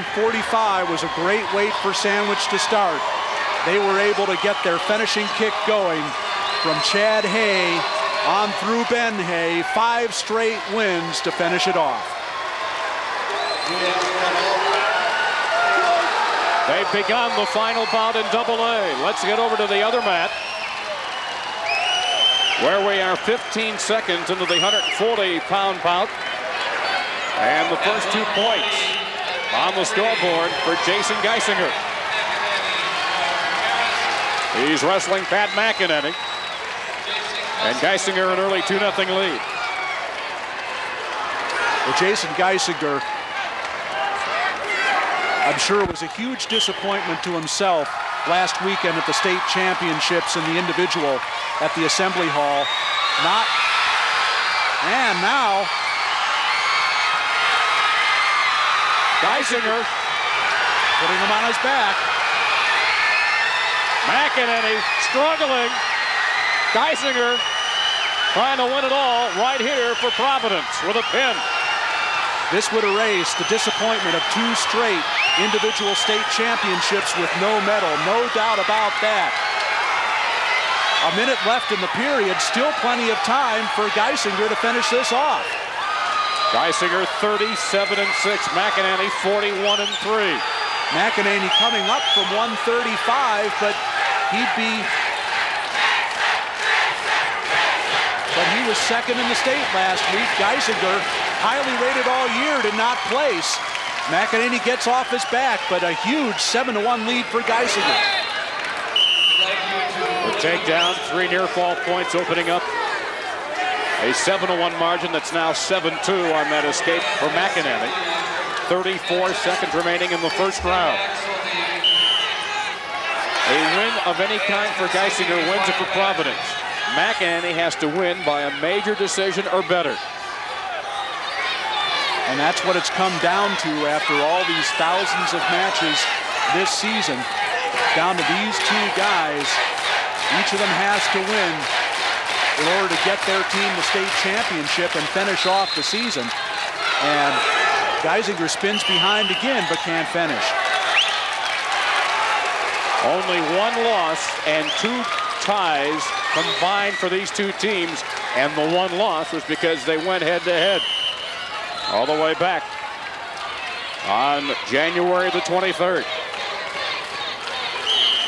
was a great weight for Sandwich to start. They were able to get their finishing kick going from Chad Hay on through Ben Hay. 5 straight wins to finish it off. They've begun the final bout in AA. Let's get over to the other mat, where we are 15 seconds into the 140-pound bout. And the first 2 points on the scoreboard for Jason Geisinger. He's wrestling Pat McEnany. And Geisinger an early 2-0 lead. Well, Jason Geisinger, I'm sure, was a huge disappointment to himself last weekend at the state championships in the individual at the Assembly Hall. And now Geisinger putting him on his back. McEnany struggling. Geisinger trying to win it all right here for Providence with a pin. This would erase the disappointment of 2 straight individual state championships with no medal. No doubt about that. A minute left in the period. Still plenty of time for Geisinger to finish this off. Geisinger 37-6. McEnany 41-3. McEnany coming up from 135, but he was second in the state last week. Geisinger, highly rated all year, did not place. McEnany gets off his back, but a huge 7-1 lead for Geisinger. The takedown, 3 near fall points opening up. A 7-1 margin that's now 7-2 on that escape for McEnany. 34 seconds remaining in the first round. A win of any kind for Geisinger wins it for Providence. McEnany has to win by a major decision or better. And that's what it's come down to after all these thousands of matches this season. Down to these 2 guys. Each of them has to win in order to get their team the state championship and finish off the season. And Geisinger spins behind again, but can't finish. Only 1 loss and 2 ties combined for these 2 teams, and the 1 loss was because they went head-to-head all the way back on January the 23rd.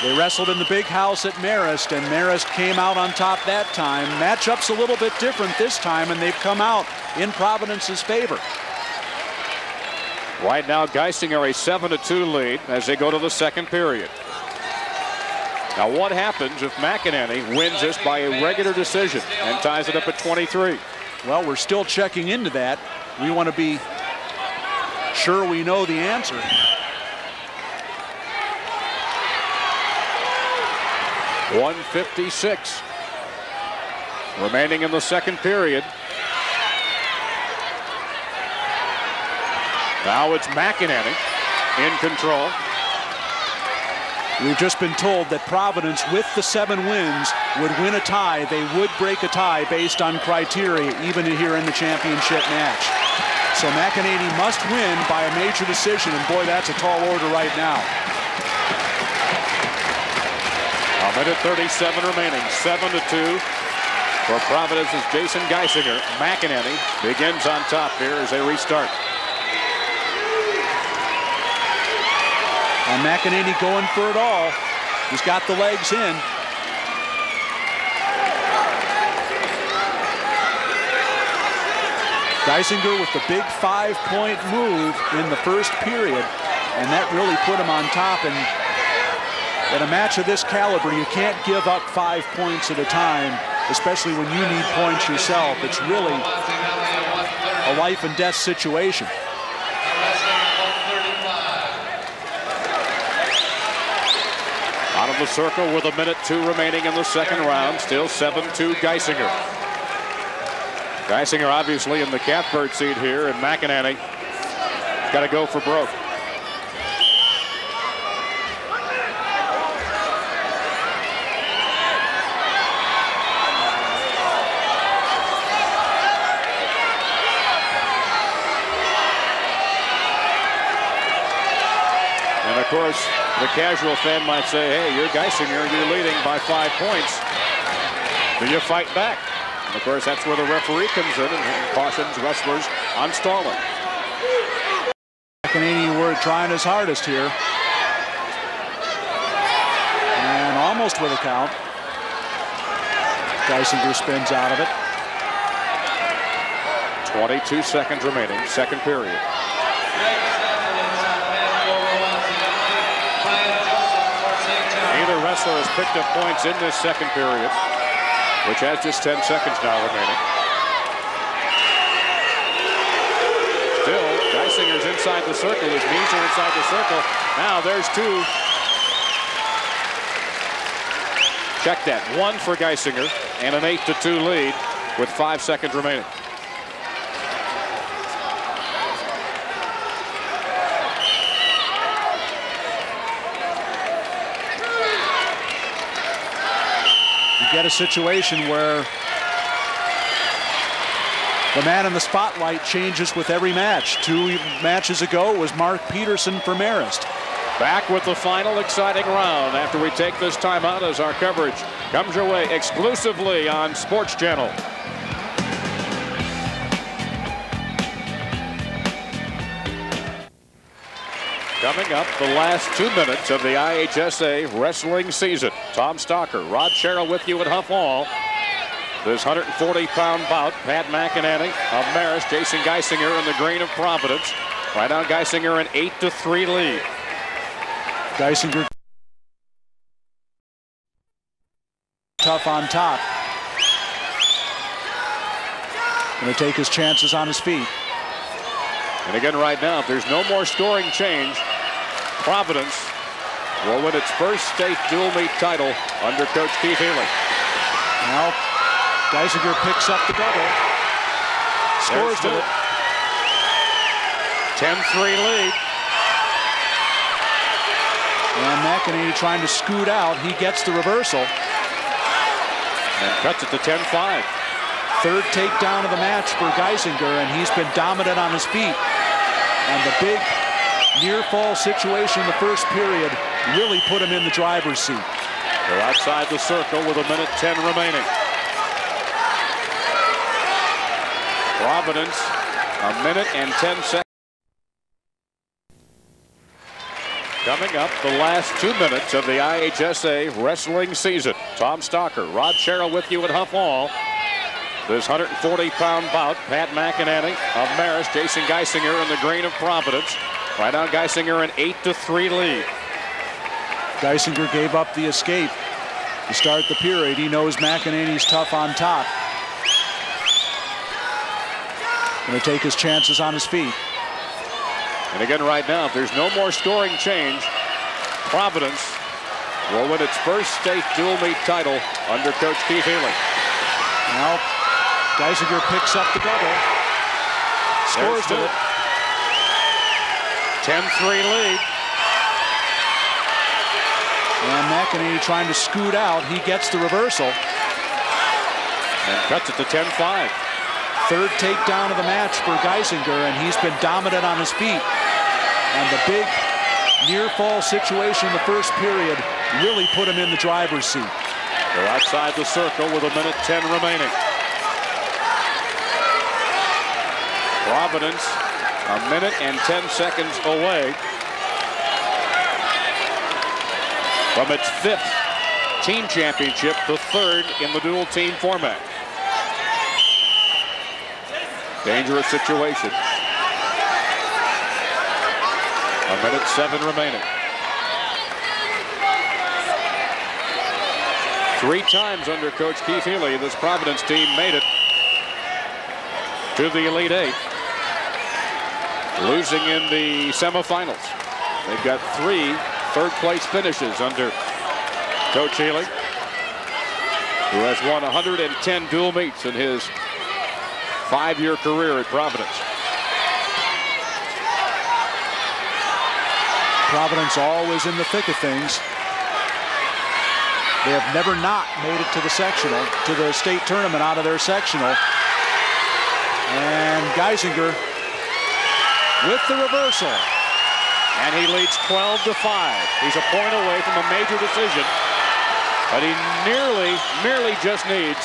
They wrestled in the big house at Marist, and Marist came out on top that time. Matchup's a little bit different this time, and they've come out in Providence's favor. Right now, Geisinger a 7-2 lead as they go to the second period. Now, what happens if McEnany wins this by a regular decision and ties it up at 23? Well, we're still checking into that. We want to be sure we know the answer. .156 remaining in the second period. Now it's McEnany in control. We've just been told that Providence, with the 7 wins, would win a tie. They would break a tie based on criteria, even here in the championship match. So McEnany must win by a major decision, and boy, that's a tall order right now. A minute 37 remaining, 7-2 for Providence's Jason Geisinger. McEnany begins on top here as they restart. And McEnany going for it all. He's got the legs in. Geisinger with the big 5-point move in the first period, and that really put him on top. And in a match of this caliber, you can't give up 5 points at a time, especially when you need points yourself. It's really a life and death situation. Out of the circle with a minute 2 remaining in the second round. Still 7-2 Geisinger. Geisinger obviously in the catbird seat here, and McEnany got to go for broke. And of course, the casual fan might say, hey, you're Geisinger, you're leading by 5 points. Do you fight back? And of course, that's where the referee comes in and cautions wrestlers on stalling. McEnany were trying his hardest here. And almost with a count. Geisinger spins out of it. 22 seconds remaining, second period. Neither wrestler has picked up points in this second period, which has just 10 seconds now remaining. Still, Geisinger's inside the circle. His knees are inside the circle. Now there's 2. Check that. 1 for Geisinger and an 8-2 lead with 5 seconds remaining. Get a situation where The man in the spotlight changes with every match. 2 matches ago, it was Mark Peterson for Marist. Back with the final exciting round after we take this time out as our coverage comes your way exclusively on Sports Channel. Coming up, the last 2 minutes of the IHSA wrestling season. Tom Stalker, Rod Sherrill with you at Huff Hall. This 140-pound bout, Pat McEnany of Marist, Jason Geisinger in the green of Providence. Right now, Geisinger an 8-3 lead. Geisinger tough on top. Going to take his chances on his feet. And again, right now, if there's no more scoring change, Providence will win its first state dual meet title under Coach Keith Healy. Now, Geisinger picks up the double. Scores with it. 10-3 lead. And McEnany trying to scoot out. He gets the reversal. And cuts it to 10-5. Third takedown of the match for Geisinger, and he's been dominant on his feet. And the big near fall situation in the first period really put him in the driver's seat. They're outside the circle with 1:10 remaining. Providence, 1:10 seconds. Coming up, the last 2 minutes of the IHSA wrestling season. Tom Stalker, Rod Sherrill with you at Huff Hall. This 140-pound bout, Pat McEnany of Marist, Jason Geisinger in the green of Providence. Right now, Geisinger an 8-3 lead. Geisinger gave up the escape to start the period. He knows McEnany's tough on top. Going to take his chances on his feet. And again, right now, if there's no more scoring change, Providence will win its first state dual meet title under Coach Keith Healy. Now, Geisinger picks up the double. Scores with it. 10-3 lead. And McEnany trying to scoot out. He gets the reversal. And cuts it to 10-5. Third takedown of the match for Geisinger, and he's been dominant on his feet. And the big near fall situation in the first period really put him in the driver's seat. They're outside the circle with 1:10 remaining. Providence 1:10 seconds away from its 5th team championship, the 3rd in the dual team format. Dangerous situation. 1:07 remaining. 3 times under Coach Keith Healy, this Providence team made it to the Elite 8, losing in the semifinals. They've got 3 third-place finishes under Coach Healy, who has won 110 dual meets in his 5-year career at Providence. Providence always in the thick of things. They have never not made it to the sectional, to the state tournament out of their sectional. And Geisinger with the reversal. And he leads 12-5. He's a point away from a major decision, but he merely just needs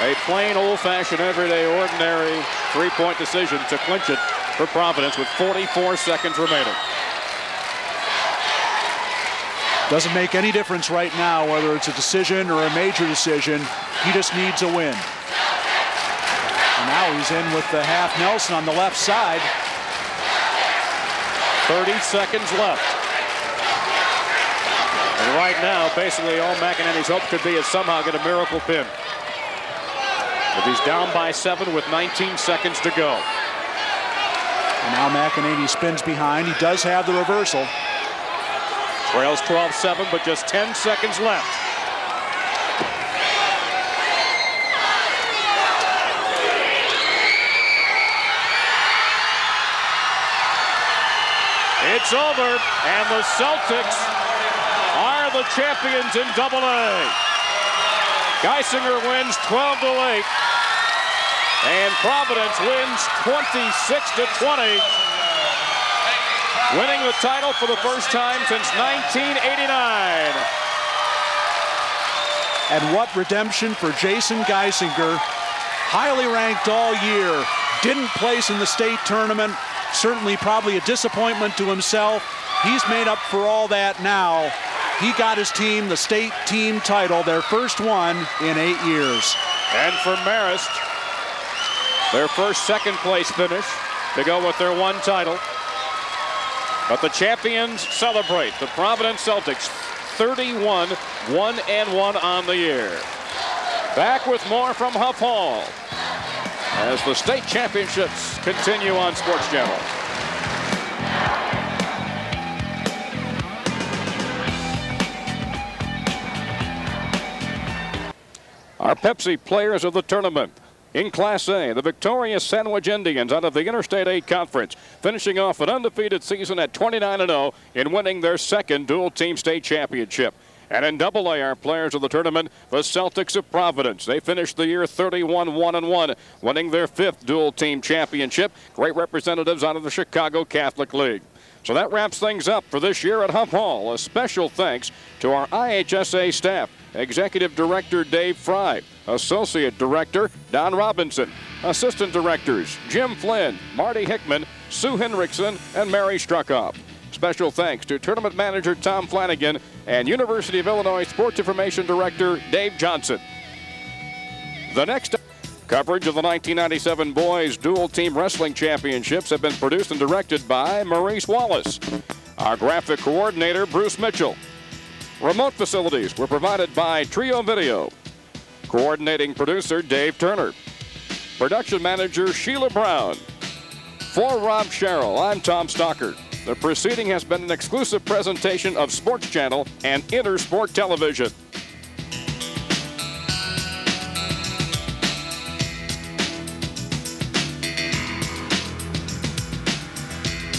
a plain, old-fashioned, everyday, ordinary 3-point decision to clinch it for Providence with 44 seconds remaining. Doesn't make any difference right now whether it's a decision or a major decision. He just needs a win. And now he's in with the half Nelson on the left side. 30 seconds left. And right now, basically all McEnany's hope could be is somehow get a miracle pin. But he's down by 7 with 19 seconds to go. And now McEnany spins behind. He does have the reversal. Trails 12-7, but just 10 seconds left. It's over, and the Celtics are the champions in AA. Geisinger wins 12-8. And Providence wins 26-20, winning the title for the first time since 1989. And what redemption for Jason Geisinger. Highly ranked all year. Didn't place in the state tournament. Certainly probably a disappointment to himself. He's made up for all that now. He got his team the state team title, their first one in 8 years. And for Marist, their first second place finish to go with their one title. But the champions celebrate. The Providence Celtics 31-1-1 on the year. Back with more from Huff Hall as the state championships continue on Sports Channel. Our Pepsi players of the tournament. In Class A, the victorious Sandwich Indians out of the Interstate 8 Conference, finishing off an undefeated season at 29-0 in winning their second dual-team state championship. And in AA, our players of the tournament, the Celtics of Providence. They finished the year 31-1-1, winning their fifth dual-team championship. Great representatives out of the Chicago Catholic League. So that wraps things up for this year at Huff Hall. A special thanks to our IHSA staff. Executive Director Dave Fry, Associate Director Don Robinson, Assistant Directors Jim Flynn, Marty Hickman, Sue Henriksen, and Mary Struckhoff. Special thanks to Tournament Manager Tom Flanagan and University of Illinois Sports Information Director Dave Johnson. The next coverage of the 1997 Boys Dual Team Wrestling Championships have been produced and directed by Maurice Wallace. Our graphic coordinator, Bruce Mitchell. Remote facilities were provided by Trio Video. Coordinating producer, Dave Turner. Production manager, Sheila Brown. For Rob Sherrill, I'm Tom Stockert. The proceeding has been an exclusive presentation of Sports Channel and Intersport Television.